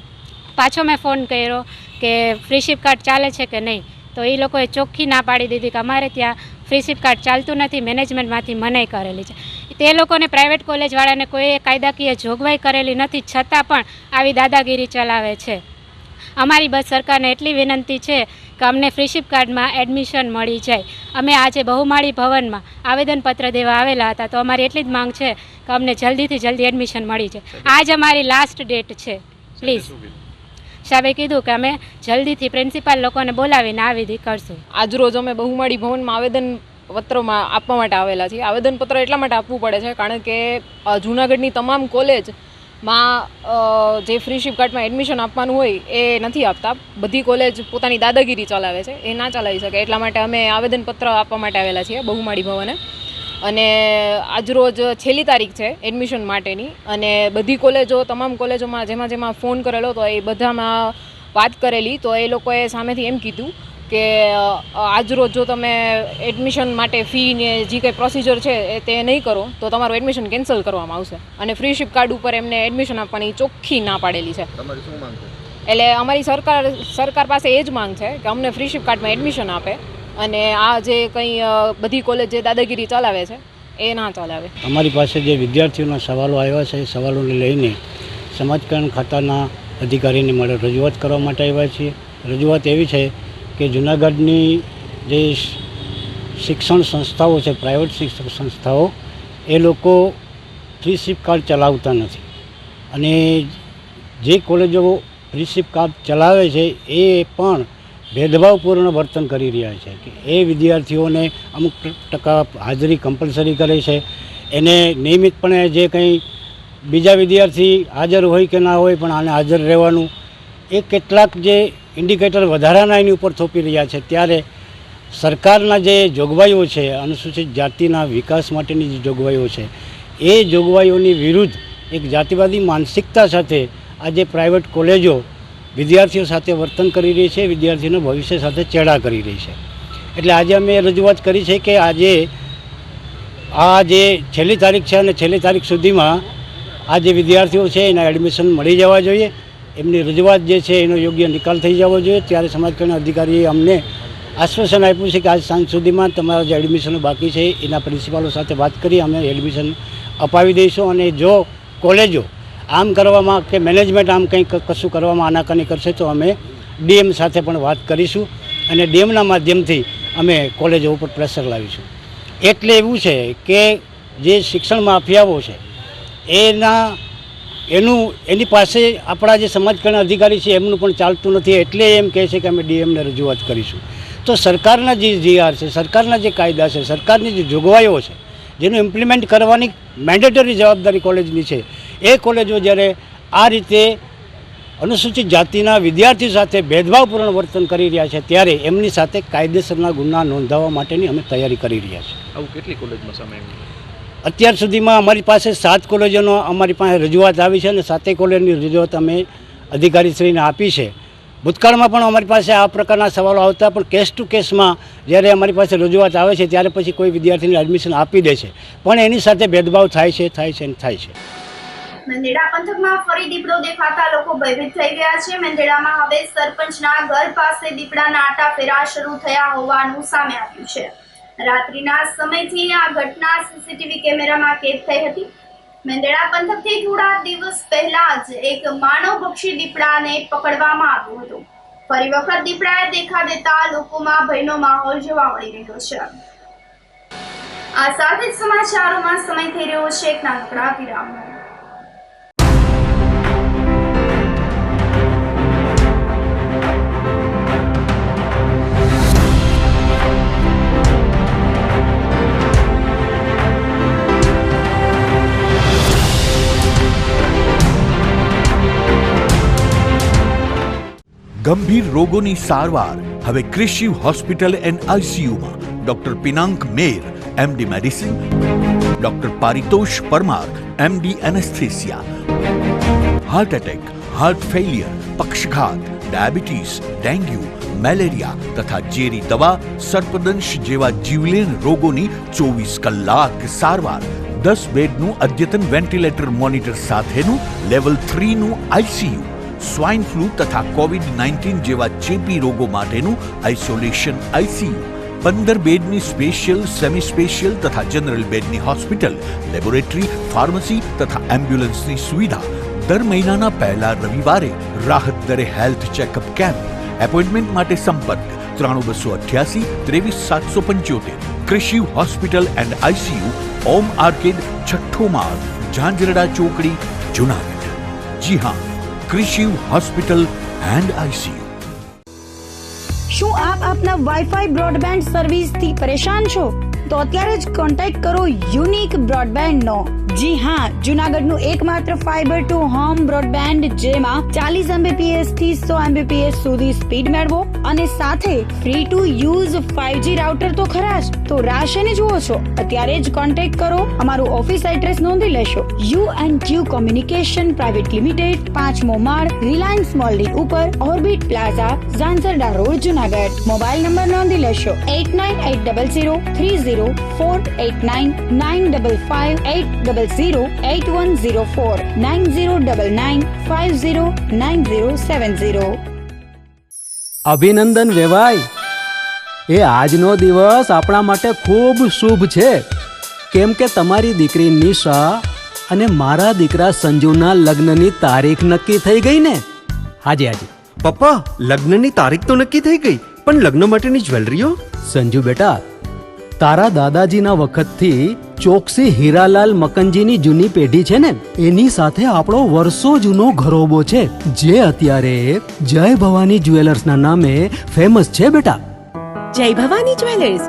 પાછો મેં ફોન કર્યો કે ફ્રી શિપ કાર્ડ ચાલે છે કે નહીં, તો એ લોકોએ ચોખ્ખી ના પાડી દીધી કે અમારે ત્યાં ફ્રી શિપ કાર્ડ ચાલતું નથી, મેનેજમેન્ટમાંથી મનાઈ કરેલી છે. તે લોકોને પ્રાઇવેટ કોલેજવાળાને કોઈ કાયદાકીય જોગવાઈ કરેલી નથી, છતાં પણ આવી દાદાગીરી ચલાવે છે. અમારી બસ સરકારને એટલી વિનંતી છે કે અમને ફ્રી શિપ કાર્ડમાં એડમિશન મળી જાય. અમે આજે બહુમાળી ભવનમાં આવેદનપત્ર દેવા આવેલા હતા, તો અમારી એટલી જ માંગ છે કે અમને જલ્દીથી જલ્દી એડમિશન મળી જાય. આજ અમારી લાસ્ટ ડેટ છે. પ્લીઝ સાહેબે કીધું કે અમે જલ્દીથી પ્રિન્સિપાલ લોકોને બોલાવીને આ વિધિ કરશું. આજરોજ અમે બહુમાળી ભવનમાં આવેદનપત્રમાં આપવા માટે આવેલા છીએ. આવેદનપત્ર એટલા માટે આપવું પડે છે કારણ કે જૂનાગઢની તમામ કોલેજમાં જે ફ્રી શિપ કાર્ડમાં એડમિશન આપવાનું હોય એ નથી આપતા. બધી કોલેજ પોતાની દાદાગીરી ચલાવે છે, એ ના ચલાવી શકે. એટલા માટે અમે આવેદનપત્ર આપવા માટે આવેલા છીએ બહુમાળી ભવને. અને આજરોજ છેલ્લી તારીખ છે એડમિશન માટેની, અને બધી કોલેજો, તમામ કોલેજોમાં જેમાં ફોન કરેલો તો એ બધામાં વાત કરેલી, તો એ લોકોએ સામેથી એમ કીધું કે આજરોજ જો તમે એડમિશન માટે ફી ને જે કંઈ પ્રોસિજર છે એ તે નહીં કરો તો તમારું એડમિશન કેન્સલ કરવામાં આવશે. અને ફ્રી શિપ કાર્ડ ઉપર એમને એડમિશન આપવાની ચોખ્ખી ના પાડેલી છે. તમારી શું માંગ છે? એટલે અમારી સરકાર પાસે એ જ માંગ છે કે અમને ફ્રી શિપ કાર્ડમાં એડમિશન આપે, અને આ જે કંઈ બધી કોલેજ જે દાદાગીરી ચલાવે છે એ ના ચલાવે. અમારી પાસે જે વિદ્યાર્થીઓના સવાલો આવ્યા છે એ સવાલોને લઈને સમાજ કલ્યાણ ખાતાના અધિકારીને મળે રજૂઆત કરવા માટે આવ્યા છીએ. રજૂઆત એવી છે કે જૂનાગઢની જે શિક્ષણ સંસ્થાઓ છે, પ્રાઇવેટ શિક્ષણ સંસ્થાઓ, એ લોકો ફ્રી શિપ કાર્ડ ચલાવતા નથી. અને જે કોલેજો ફ્રી શિપ કાર્ડ ચલાવે છે એ પણ ભેદભાવપૂર્ણ વર્તન કરી રહ્યા છે કે એ વિદ્યાર્થીઓને અમુક ટકા હાજરી કમ્પલસરી કરે છે, એને નિયમિતપણે જે કંઈ બીજા વિદ્યાર્થી હાજર હોય કે ના હોય પણ આને હાજર રહેવાનું, એ કેટલાક જે ઇન્ડિકેટર વધારાના એની ઉપર થોપી રહ્યા છે. ત્યારે સરકારના જે જોગવાઈઓ છે, અનુસૂચિત જાતિના વિકાસ માટેની જે જોગવાઈઓ છે, એ જોગવાઈઓની વિરુદ્ધ એક જાતિવાદી માનસિકતા સાથે આજે પ્રાઇવેટ કોલેજો વિદ્યાર્થીઓ સાથે વર્તન કરી રહી છે, વિદ્યાર્થીઓના ભવિષ્ય સાથે ચેડા કરી રહી છે. એટલે આજે અમે રજૂઆત કરી છે કે આજે આ જે છેલ્લી તારીખ છે અને છેલ્લી તારીખ સુધીમાં આ જે વિદ્યાર્થીઓ છે એના એડમિશન મળી જવા જોઈએ. એમની રજૂઆત જે છે એનો યોગ્ય નિકાલ થઈ જવો જોઈએ. ત્યારે સમાજ કલ્યાણ અધિકારીએ અમને આશ્વાસન આપ્યું છે કે આજ સાંજ સુધીમાં તમારા જે એડમિશનો બાકી છે એના પ્રિન્સિપાલો સાથે વાત કરી અમે એડમિશન અપાવી દઈશું. અને જો કોલેજો આમ કરવામાં કે મેનેજમેન્ટ આમ કંઈક કશું કરવામાં આનાકાની કરશે તો અમે ડીએમ સાથે પણ વાત કરીશું અને ડીએમના માધ્યમથી અમે કોલેજો ઉપર પ્રેશર લાવીશું. એટલે એવું છે કે જે શિક્ષણ માફિયાઓ છે એની પાસે આપણા જે સમાજ કલ્યાણ અધિકારી છે એમનું પણ ચાલતું નથી. એટલે એમ કહે છે કે અમે ડીએમને રજૂઆત કરીશું. તો સરકારના જે જીઆર છે, સરકારના જે કાયદા છે, સરકારની જે જોગવાઈઓ છે, જેનું ઇમ્પ્લિમેન્ટ કરવાની મેન્ડેટરી જવાબદારી કોલેજની છે, એ કોલેજો જ્યારે આ રીતે અનુસૂચિત જાતિના વિદ્યાર્થીઓ સાથે ભેદભાવપૂર્ણ વર્તન કરી રહ્યા છે ત્યારે એમની સાથે કાયદેસરના ગુના નોંધાવવા માટેની અમે તૈયારી કરી રહ્યા છીએ. આવું કેટલી કોલેજમાં સામે અત્યાર સુધીમાં અમારી પાસે 7 કોલેજોનો અમારી પાસે રજૂઆત આવી છે અને 7 કોલેજની રજૂઆત અમે અધિકારીશ્રીને આપી છે. ભૂતકાળમાં પણ અમારી પાસે આ પ્રકારના સવાલો આવતા, પણ કેસ ટુ કેસમાં જ્યારે અમારી પાસે રજૂઆત આવે છે ત્યારે પછી કોઈ વિદ્યાર્થીને એડમિશન આપી દે છે, પણ એની સાથે ભેદભાવ થાય છે. મેંદરડા પંથકમાં ફરી દીપડો દેખાતા લોકો ભયભીત થઈ ગયા છે. મેંદરડામાં હવે સરપંચના ઘર પાસે દીપડાના આટાફેરા શરૂ થયા હોવાનું સામે આવ્યું છે. રાત્રિના સમયથી આ ઘટના સીસીટીવી કેમેરામાં કેદ થઈ હતી. મેંદરડા પંથકથી થોડા દિવસ પહેલા જ એક માનવભક્ષી દીપડાને પકડવામાં આવ્યો હતો. ફરી વખત દીપડાએ દેખા દેતા લોકોમાં ભયનો માહોલ જોવા મળી રહ્યો છે. આ સાથે જ સમાચારોમાં સમય થઈ રહ્યો છે એક નાનકડા વિરામનો. ગંભીર રોગોની સારવાર હવે ક્રિશિવ હોસ્પિટલ એન્ડ આઈસીયુમાં doctor Pinank Mer MD medicine, doctor Paritosh Parmar MD anaesthesia, heart attack, heart failure, પક્ષઘાત, ડાયાબિટીસ, ડેન્ગ્યુ, મેલેરિયા તથા ઝેરી દવા, સર્પદંશ જેવા જીવલેણ રોગોની 24 કલાક સારવાર, 10 બેડનું અદ્યતન વેન્ટિલેટર મોનિટર સાથેનું લેવલ 3નું આઈસીયુ, સ્વાઇન ફ્લૂ તથા કોવિડ-19 જેવા ચેપી રોગો માટેનું આઇસોલેશન આઈસીયુ, 15 બેડની સ્પેશિયલ, સેમી સ્પેશિયલ તથા જનરલ બેડની હોસ્પિટલ, લેબોરેટરી, ફાર્મસી તથા એમ્બ્યુલન્સની સુવિધા, દર મહિનાના પહેલા રવિવારે રાહત દરે હેલ્થ ચેકઅપ કેમ્પ. એપોઇન્ટમેન્ટ માટે સંપર્ક 9288 23775. કૃષિ hospital and ICU, Om arcade, છઠ્ઠો માળ, ઝાંઝરડા ચોકડી, જુનાગઢ. જી હા, કૃષિ હોસ્પિટલ એન્ડ આઈસીયુ. શું આપ આપના વાઈફાઈ બ્રોડબેન્ડ સર્વિસથી પરેશાન છો? તો અત્યારે જ કોન્ટેક્ટ કરો યુનિક બ્રોડબેન્ડનો. જી હા, જુનાગઢનું એકમાત્ર ફાઈબર ટુ હોમ બ્રોડબેન્ડ જેમાં 40 Mbps થી 100 Mbps સુધી સ્પીડ મેળવો અને સાથે free to use 5G router તો ખરા જ. તો રાહ શેની જુઓ છો? અત્યારે જ કોન્ટેક્ટ કરો. અમારું ઓફિસ એડ્રેસ નોંધી લેશો. U&Q કોમ્યુનિકેશન પ્રાઇવેટ લિમિટેડ, 5મો માળ, રિલાયન્સ મોલની ઉપર, orbit plaza, Zanzarda road, Junagadh. Mobile number નોંધી લેશો 89803048995580808104 9099509070. અભિનંદન વેવાય. એ આજનો દિવસ આપણા માટે ખૂબ શુભ છે, કેમ કે તમારી દીકરી નિશા અને મારા દીકરા સંજુના લગ્નની તારીખ નક્કી થઈ ગઈ ને. હાજી હાજી પપ્પા, લગ્નની તારીખ તો નક્કી થઈ ગઈ, પણ લગ્ન માટેની જ્વેલરીઓ? સંજુ બેટા, તારા દાદાજીના વખતથી ચોકસી હીરાલાલ મકનજીની જૂની પેઢી છે ને, એની સાથે આપણો વર્ષો જૂનો ઘરોબો છે, જે અત્યારે જય ભવાની જ્વેલર્સના નામે ફેમસ છે બેટા. જય ભવાની જ્વેલર્સ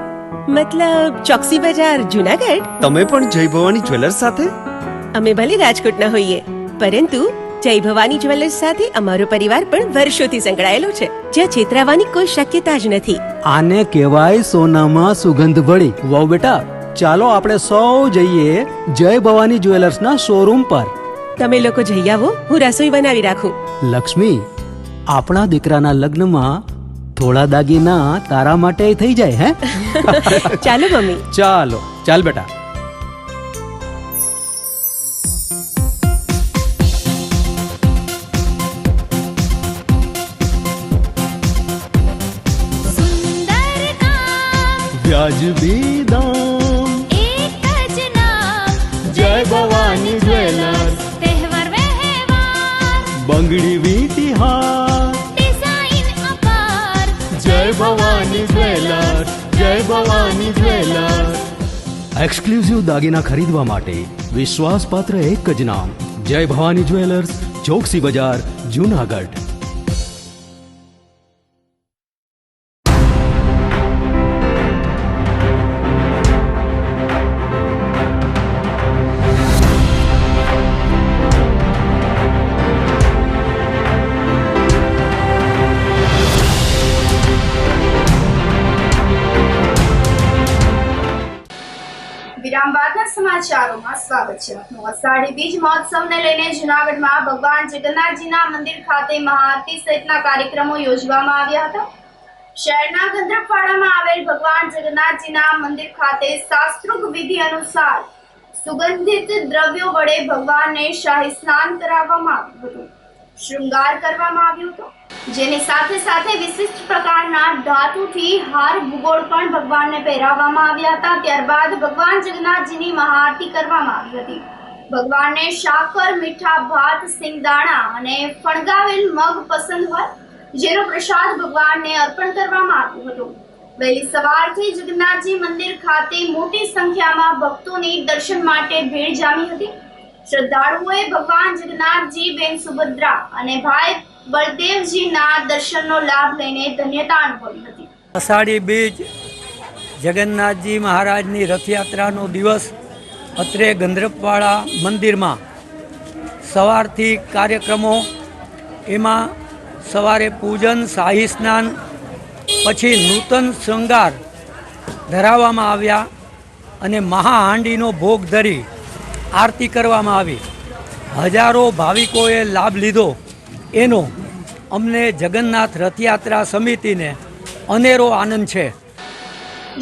મતલબ ચોકસી બજાર, જુનાગઢ? તમે પણ જય ભવાની જ્વેલર્સ સાથે? અમે ભલે રાજકોટના હોઈએ, પરંતુ જય ભવાની જ્વેલર્સ સાથે અમારો પરિવાર પણ વર્ષોથી સંકળાયેલો છે, જ્યાં છેતરાવાની કોઈ શક્યતા જ નથી. આને કહેવાય સોનામાં સુગંધ ભળી. વાવ બેટા, ચાલો આપણે સૌ જઈએ જય ભવાની જ્વેલર્સના શોરૂમ પર. તમે લોકો જઈ આવો, હું રસોઈ બનાવી રાખું. લક્ષ્મી, આપણા દીકરાના લગ્નમાં થોડા દાગીના તારા માટે થઈ જાય. હે ચાલો મમ્મી. ચાલો ચાલ બેટા. વ્યાજબી દામ, એક જ નામ, જય ભવાની જ્વેલર્સ. તહેવાર વ્યવહાર, બંગડી વીટી હાર, ડિઝાઇન અપાર, જય ભવાની જ્વેલર્સ, જય ભવાની જ્વેલર્સ. એક્સક્લુઝિવ દાગીના ખરીદવા માટે વિશ્વાસપાત્ર એક જ નામ, જય ભવાની જ્વેલર્સ, ચોકસી બજાર, જુનાગઢ. વિરામ બાદના સમાચારોમાં સ્વાગત છે આપનું. અષાઢી બીજ મહોત્સવને લઈને જૂનાગઢમાં ભગવાન જગન્નાથજીના મંદિર ખાતે મહાઆરતી સહિતના કાર્યક્રમો યોજવામાં આવ્યા હતા. શહેરના ગંધર્વવાડામાં આવેલ ભગવાન જગન્નાથજીના મંદિર ખાતે શાસ્ત્રોક્ત વિધિ અનુસાર સુગંધિત દ્રવ્યો વડે ભગવાનને શાહી સ્નાન કરાવવામાં આવ્યું હતું, શૃંગાર કરવામાં આવ્યો હતો, જેની સાથે સાથે વિશિષ્ટ પ્રકારના ધાતુથી હાર ભૂગોળ પણ ભગવાનને પહેરાવવામાં આવ્યા હતા. ત્યારબાદ ભગવાન જગન્નાથજીની મહાઆરતી કરવામાં આવી હતી. ભગવાનને સાકર, મીઠા ભાત, સિંગદાણા અને ફણગાવેલ મગ પસંદ હોય, જેનો પ્રસાદ ભગવાનને અર્પણ કરવામાં આવ્યો હતો. વહેલી સવારથી જગન્નાથજી મંદિર ખાતે મોટી સંખ્યામાં ભક્તોની દર્શન માટે ભીડ જામી હતી. શ્રદ્ધાળુઓએ ભગવાન જગન્નાથજી, બેન સુભદ્રા અને ભાઈ બળદેવજીના દર્શનનો લાભ લઈને ધન્યતા અનુભવી હતી. અષાઢી બીજ જગન્નાથજી મહારાજની રથયાત્રાનો દિવસ અત્રે ગંધર્વવાડા મંદિરમાં સવારથી કાર્યક્રમો, એમાં સવારે પૂજન, શાહી સ્નાન, પછી નૂતન શૃંગાર ધરાવવામાં આવ્યા અને મહાહાંડીનો ભોગ ધરી આરતી કરવામાં આવી. હજારો ભાવિકોએ લાભ લીધો. એનો અમને જગન્નાથ રથયાત્રા સમિતિને અનેરો આનંદ છે.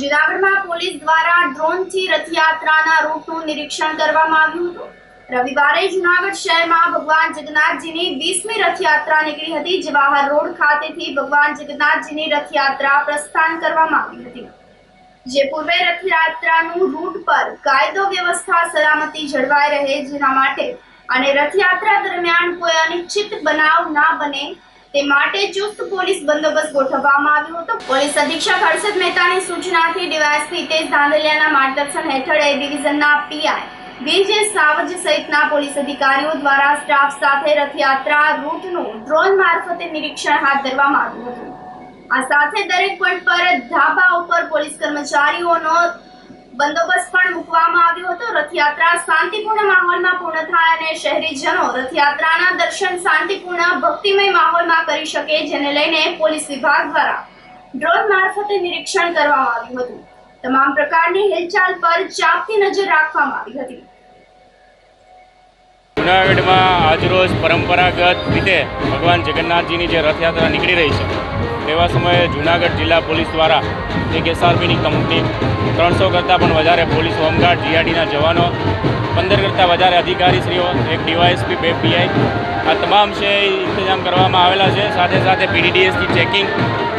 જૂનાગઢમાં પોલીસ દ્વારા ડ્રોનથી રથયાત્રાના રૂટનું નિરીક્ષણ કરવામાં આવ્યું હતું. રવિવારે જૂનાગઢ શહેરમાં ભગવાન જગન્નાથજીની 20મી રથયાત્રા નીકળી હતી. જવાહર રોડ ખાતેથી ભગવાન જગન્નાથજીની રથયાત્રા પ્રસ્થાન કરવામાં આવી હતી. જે પૂર્વે રથયાત્રાનું રૂટ પર કાયદો વ્યવસ્થા સલામતી જળવાઈ રહે જેના માટે અને રથયાત્રા દરમિયાન કોઈ અનિચ્છિત બનાવ ના બને તે માટે ચુસ્ત પોલીસ બંદોબસ્ત ગોઠવવામાં આવ્યો હતો. પોલીસ અધિક્ષક હર્ષદ મહેતાની સૂચનાથી ડીવાયએસપી તેજ ધાંધલિયાના માર્ગદર્શન હેઠળ એ ડિવિઝનના પીઆઈ બીજે સાવજ સહિતના પોલીસ અધિકારીઓ દ્વારા સ્ટાફ સાથે રથયાત્રા રૂટનું ડ્રોન મારફતે નિરીક્ષણ હાથ ધરવામાં આવ્યું હતું. આ સાથે દરેક પોઈન્ટ પર ધાબા ઉપર પોલીસ કર્મચારીઓનો બંદોબસ્ત પણ મૂકવામાં આવ્યો હતો. રથયાત્રા શાંતિપૂર્ણ માહોલમાં પૂર્ણ થાય અને શહેરીજનો રથયાત્રાના દર્શન શાંતિપૂર્ણ ભક્તિમય માહોલમાં કરી શકે જેને લઈને પોલીસ વિભાગ દ્વારા ડ્રોન મારફતે નિરીક્ષણ કરવામાં આવ્યું હતું. તમામ પ્રકારની હિલચાલ પર ચાંપતી નજર રાખવામાં આવી હતી. જૂનાગઢમાં આજરોજ પરંપરાગત રીતે ભગવાન જગન્નાથજીની જે રથયાત્રા નીકળી રહી છે તેવા સમયે જૂનાગઢ જિલ્લા પોલીસ દ્વારા એક એસઆરપીની કંપની 300 કરતાં પણ વધારે પોલીસ હોમગાર્ડ જીઆરડીના જવાનો 15 કરતાં વધારે અધિકારીશ્રીઓ એક ડીવાયએસપી 2 પીઆઈ આ તમામ છે ઇંતજામ કરવામાં આવેલા છે. સાથે સાથે પીડીડીએસની ચેકિંગ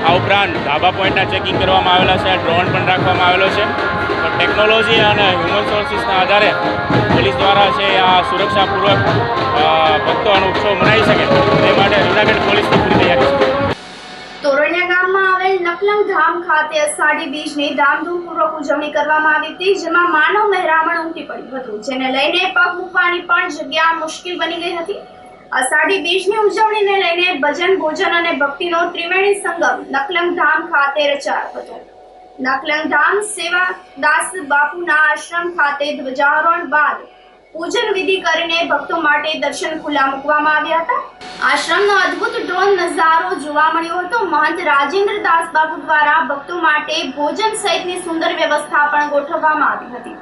આ ઉપરાંત ધાબા પોઈન્ટના ચેકિંગ કરવામાં આવેલા છે. ડ્રોન પણ રાખવામાં આવેલો છે. તો ટેકનોલોજી અને હ્યુમન સોર્સિસના આધારે પોલીસ દ્વારા છે આ સુરક્ષાપૂર્વક ભક્તોનો ઉત્સવ મનાવી શકે તે માટે જૂનાગઢ પોલીસની પૂરી તૈયારી છે. તોરણિયા ગામમાં આવેલ નકલંગ ધામ ખાતે અષાઢી બીજની ધામધૂમપૂર્વક ઉજવણી કરવામાં આવી હતી. જેમાં માનવ મહેરામણ ઉમટી પડ્યું હતું જેને લઈને પગ મૂકવાની પણ જગ્યા મુશ્કેલ બની ગઈ હતી. અષાઢી બીજની ઉજવણીને લઈને ભજન ભોજન અને ભક્તિનો ત્રિવેણી સંગમ નકલંગ ધામ ખાતે રચાયો હતો. નકલંગ ધામ સેવાદાસ બાપુના આશ્રમ ખાતે ધ્વજારોહણ બાદ પૂજન વિધિ કરીને ભક્તો માટે દર્શન ખુલ્લા મૂકવામાં આવ્યા હતા. આશ્રમનો અદ્ભુત ડ્રોન નજારો જોવા મળ્યો હતો. મહંત રાજેન્દ્ર દાસ બાપુ દ્વારા ભક્તો માટે ભોજન સહિતની સુંદર વ્યવસ્થા પણ ગોઠવવામાં આવી હતી.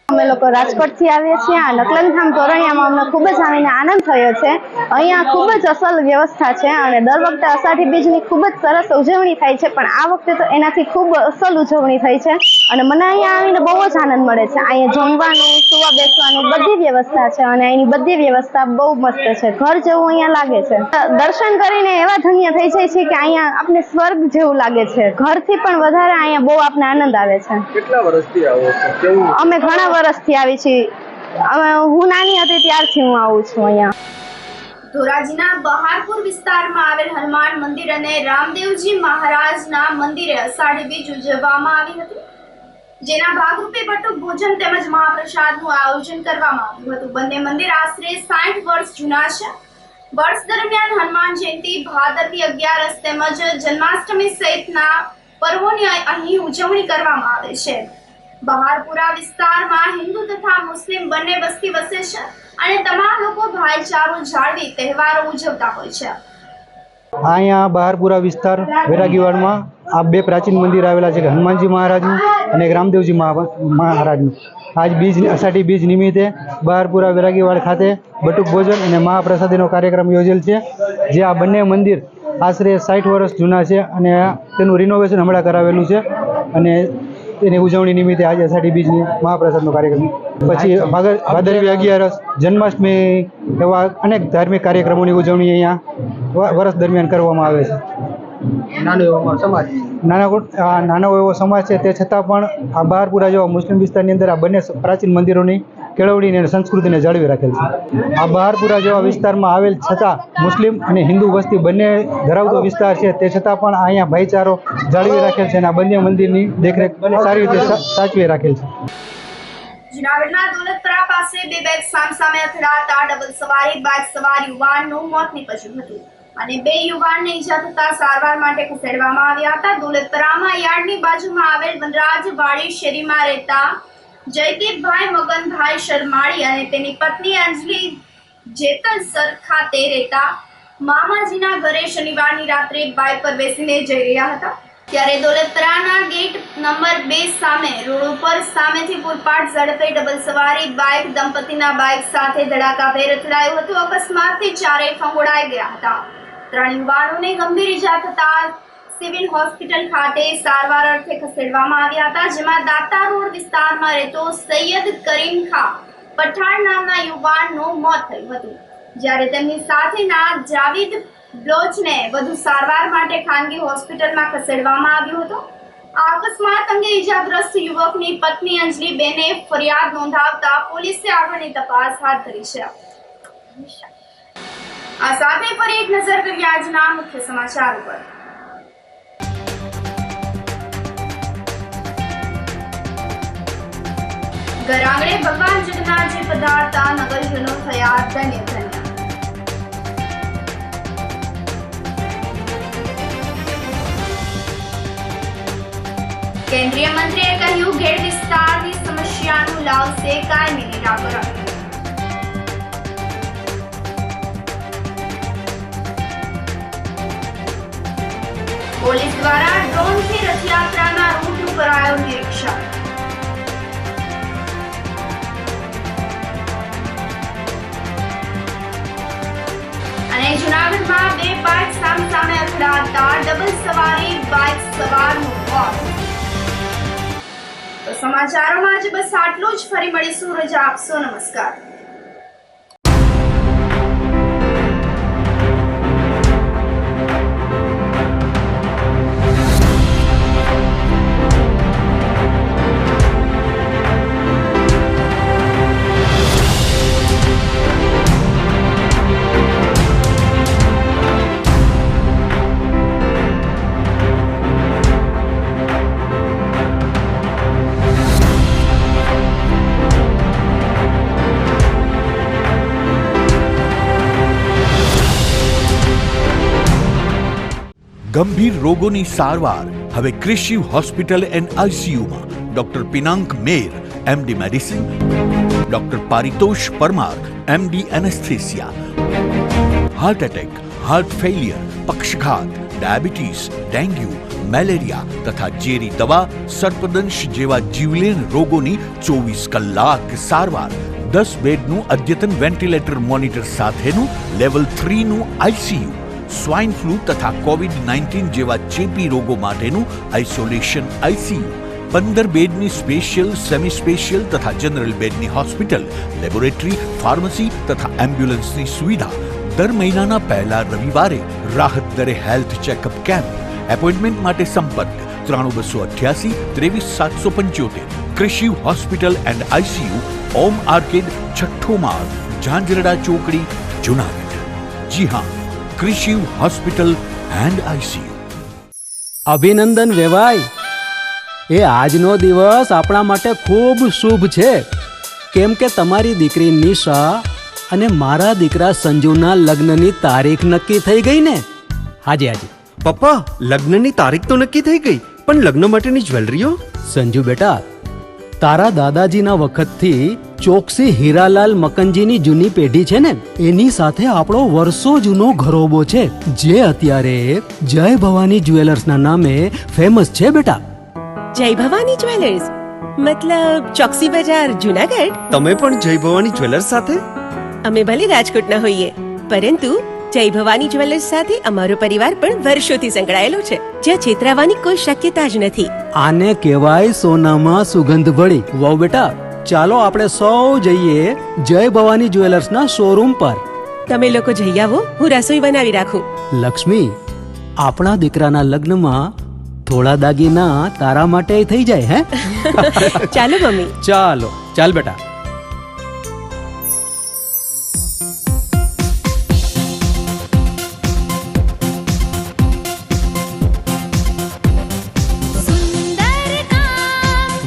અમે લોકો રાજકોટથી આવીએ છીએ. આ નકલંગ ધામ તોરણિયામાં અમને ખૂબ જ આવીને આનંદ થયો છે. અહીંયા ખૂબ જ અસલ વ્યવસ્થા છે અને દર વખતે અષાઢી બીજની ખૂબ જ સરસ ઉજવણી થાય છે, પણ આ વખતે તો એનાથી ખૂબ અસલ ઉજવણી થઈ છે અને મને અહીંયા આવીને બહુ જ આનંદ મળે છે. અહીંયા જમવાનું, સુવા બેસવાનું બધી વ્યવસ્થા છે અને અહીંની બધી વ્યવસ્થા બહુ મસ્ત છે. ઘર જેવું અહીંયા લાગે છે. દર્શન કરીને એવા ધન્ય થઈ જાય છે કે અહીંયા આપણે સ્વર્ગ જેવું લાગે છે. ઘરથી પણ વધારે અહીંયા બહુ આપણે આનંદ આવે છે. કેટલા વર્ષથી આવો છો? કેવું? અમે ઘણા વર્ષથી આવી છીએ. હું નાની હતી ત્યારથી હું આવું છું અહીંયા. ધોરાજીના બહારપુર વિસ્તારમાં આવેલ હનુમાન મંદિર અને રામદેવજી મહારાજના મંદિરે અષાઢી બીજ ઉજવવામાં આવી હતી. જેના ભાગરૂપે બટુક ભોજન તેમજ મહાપ્રસાદનું આયોજન કરવામાં આવ્યું હતું. બંને મંદિર આશરે 60 વર્ષ જૂના છે. વર્ષ દરમિયાન હનુમાન જયંતિ, ભાદરવી 11 તેમજ જન્માષ્ટમી સહિતના પર્વોની અહીં ઉજવણી કરવામાં આવે છે. બહારપુરા વિસ્તારમાં હિન્દુ તથા મુસ્લિમ બંને વસ્તી વસે છે અને તમામ લોકો ભાઈચારો જાળવી તહેવારો ઉજવતા હોય છે. અહીંયા બહારપુરા વિસ્તાર વૈરાગીવાડમાં આ બે પ્રાચીન મંદિર આવેલા છે, હનુમાનજી મહારાજનું અને એક રામદેવજી મહારાજનું. આજ બીજ અષાઢી બીજ નિમિત્તે બહારપુરા વૈરાગીવાડ ખાતે બટુક ભોજન અને મહાપ્રસાદીનો કાર્યક્રમ યોજેલ છે. જે આ બંને મંદિર આશરે 60 વર્ષ જૂના છે અને તેનું રિનોવેશન હમણાં કરાવેલું છે અને તેની ઉજવણી નિમિત્તે આજે અષાઢી બીજની મહાપ્રસાદનો કાર્યક્રમ, પછી ભાદરવી 11, જન્માષ્ટમી એવા અનેક ધાર્મિક કાર્યક્રમોની ઉજવણી અહીંયા વર્ષ દરમિયાન કરવામાં આવે છે. નાનો એવો સમાજ છે તે છતાં પણ આ બહારપુરા જેવા મુસ્લિમ વિસ્તારની અંદર આ બંને પ્રાચીન મંદિરોની કેળવણીને અને સંસ્કૃતિને જાળવી રાખેલ છે. આ બહારપુરા જેવા વિસ્તારમાં આવેલ છતાં મુસ્લિમ અને હિન્દુ વસ્તી બંને ધરાવતો વિસ્તાર છે તે છતાં પણ અહીંયા ભાઈચારો જાળવી રાખેલ છે અને આ બંને મંદિરની દેખરેખ સારી રીતે સાચવી રાખેલ છે. જૂનાગઢના દોલતપરા પાસે બે બાઇક સામસામે અથડાતા ડબલ સવારી બાઇક સવાર યુવાનનું મોત નીપજ્યું હતું અને બે યુવાનને ઈજા થતા સારવાર માટે ખસેડવામાં આવ્યા હતા. દોલતપરામાં યાર્ડની બાજુમાં આવેલ વનરાજવાડી શેરીમાં રહેતા જયદીપભાઈ મગનભાઈ શર્માળી અને તેની પત્ની અંજલિ જેતલસર ખાતે રહેતા મામાજીના ઘરે શનિવારની રાત્રે બાઇક પર બેસીને જઈ રહ્યા હતા. ત્યારે દોલતપરાના ગેટ નંબર 2 સામે રોડ ઉપર સામેથી પૂરપાટ ઝડપે ડબલ સવારી બાઇક દંપતીના બાઇક સાથે ધડાકાભેર અથડાયું હતું. અકસ્માતથી ચારેય ફંગોળાઈ ગયા હતા. 3 યુવાનોને ગંભીર ઇજા થતા સિવિલ હોસ્પિટલ ખાતે સારવાર અર્થે ખસેડવામાં આવ્યા હતા, જેમાં દાતા રોડ વિસ્તારમાં રહેતો સૈયદ કરીમ ખા પઠાણ નામના યુવાનનું મોત થયું હતું, જ્યારે તેમની સાથેના જાવેદ બ્લોચને વધુ સારવાર માટે ખાનગી હોસ્પિટલમાં ખસેડવામાં આવ્યો હતો। આ અકસ્માત અંગે ઇજાગ્રસ્ત યુવકની પત્ની અંજલિબેને ફરિયાદ નોંધાવતા પોલીસે આગળની તપાસ હાથ ધરી છે। આ સાથે ફરી એક નજર કરીએ આજના મુખ્ય સમાચાર પર। ઘર આંગણે ભગવાન જગન્નાથજી પધારતા નગરજનો થયા ધન્ય ધન્ય। કેન્દ્રીય મંત્રીએ કહ્યું, ગેડ વિસ્તારની સમસ્યાનું લાવશે કાયમી નિરાકરણ। પોલીસ દ્વારા ડ્રોનથી રથયાત્રાના રૂટનું કરાયું નિરીક્ષણ। અને જૂનાગઢમાં 2 બાઇક સામે અથડાતા ડબલ સવારી બાઇક સવારનું મોત। તો સમાચારોમાં આજે બસ આટલું જ। ફરી મળીશું, રજા આપશો, નમસ્કાર। ગંભીર રોગોની સારવાર હવે ક્રિશિવ હોસ્પિટલ એન્ડ આઈસીયુમાં doctor Pinank Mer MD medicine, doctor Paritosh Parmar MD anaesthesia, heart attack, heart failure, પક્ષઘાત, ડાયાબિટીસ, ડેન્ગ્યુ, મેલેરિયા તથા ઝેરી દવા, સર્પદંશ જેવા જીવલેણ રોગોની 24 કલાક સારવાર, 10 બેડનું અદ્યતન વેન્ટિલેટર મોનિટર સાથેનું લેવલ 3નું આઈસીયુ, સ્વાઇન ફ્લૂ તથા કોવિડ-19 જેવા ચેપી રોગો માટેનું આઇસોલેશન આઈસીયુ, 15 બેડની સ્પેશિયલ, સેમી સ્પેશિયલ તથા જનરલ બેડની હોસ્પિટલ, લેબોરેટરી, ફાર્મસી તથા એમ્બ્યુલન્સની સુવિધા, દર મહિનાના પહેલા રવિવારે રાહત દરે હેલ્થ ચેકઅપ કેમ્પ। એપોઇન્ટમેન્ટ માટે સંપર્ક 9288 23775। Krishiv hospital and ICU, Om arcade, છઠ્ઠો માળ, ઝાંઝરડા ચોકડી, જૂનાગઢ। જી હા, ક્રિશિવ હોસ્પિટલ એન્ડ આઈસીયુ। અભિનંદન વેવાય, એ આજનો દિવસ આપણા માટે ખૂબ શુભ છે, કેમ કે તમારી દીકરી નિશા અને મારા દીકરા સંજુના લગ્નની તારીખ નક્કી થઈ ગઈ ને? હાજી હાજી પપ્પા, લગ્નની તારીખ તો નક્કી થઈ ગઈ, પણ લગ્ન માટેની જ્વેલરીઓ? સંજુ બેટા, તારા દાદાજીના વખતથી ચોકસી હીરાલાલ મકનજીની જૂની પેઢી છે ને, એની સાથે આપણો વર્ષો જૂનો ઘરોબો છે, જે અત્યારે જય ભવાની જ્વેલર્સના નામે ફેમસ છે બેટા। જય ભવાની જ્વેલર્સ મતલબ ચોકસી બજાર, જૂનાગઢ? તમે પણ જય ભવાની જ્વેલર્સ સાથે? અમે ભલે રાજકોટના હોઈએ, પરંતુ જય ભવાની જ્વેલર્સ સાથે અમારો પરિવાર પણ વર્ષોથી સંકળાયેલો છે, જ્યાં છેતરાવાની કોઈ શક્યતા જ નથી। આને કહેવાય સોનામાં સુગંધ ભળી। વાવ બેટા, ચાલો આપણે સૌ જઈએ જય ભવાની જ્વેલર્સના શોરૂમ પર। તમે લોકો જઈ આવો, હું રસોઈ બનાવી રાખું। લક્ષ્મી, આપણા દીકરાના લગ્નમાં થોડા દાગીના તારા માટે થઈ જાય હે? ચાલો મમ્મી। ચાલો ચાલ બેટા।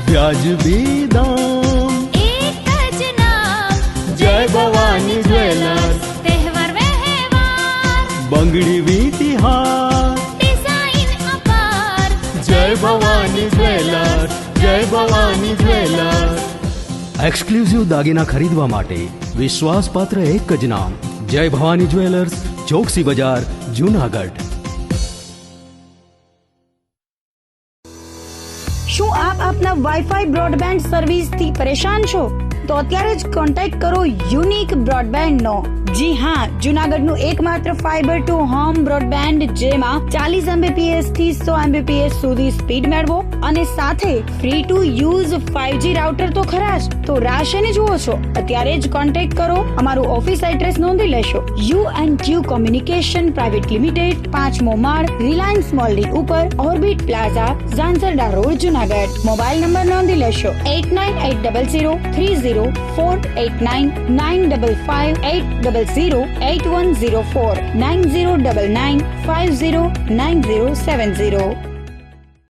વ્યાજબી દામ, એક જ નામ, જય ભવાની જ્વેલર્સ। તહેવાર વ્યવહાર, બંગડી વીંટી હાર, ડિઝાઇન અપાર, જય ભવાની જ્વેલર્સ, જય ભવાની જ્વેલર્સ। એક્સક્લુઝિવ દાગીના ખરીદવા માટે વિશ્વાસપાત્ર એક જ નામ, જય ભવાની જ્વેલર્સ, ચોકસી બજાર, જૂનાગઢ। શું આપ આપના વાઈફાઈ બ્રોડબેન્ડ સર્વિસથી પરેશાન છો? તો અત્યારે જ કોન્ટેક્ટ કરો યુનિક બ્રોડબેન્ડ નો। જી હા, જુનાગઢનું એકમાત્ર ફાઈબર ટુ હોમ બ્રોડબેન્ડ જેમાં 40 Mbps થી 100 Mbps સુધી સ્પીડ મેળવો અને સાથે free to use 5G router તો ખરા જ. તો રાહ શેની જુઓ છો? અત્યારે જ કોન્ટેક્ટ કરો. અમારું ઓફિસ એડ્રેસ નોંધી લેશો. U&Q કોમ્યુનિકેશન પ્રાઇવેટ લિમિટેડ, 5મો માળ, રિલાયન્સ મોલની ઉપર, orbit plaza, Zanzarda road, Junagadh. Mobile number નોંધી લેશો 8980030489 9558008104 9099509070.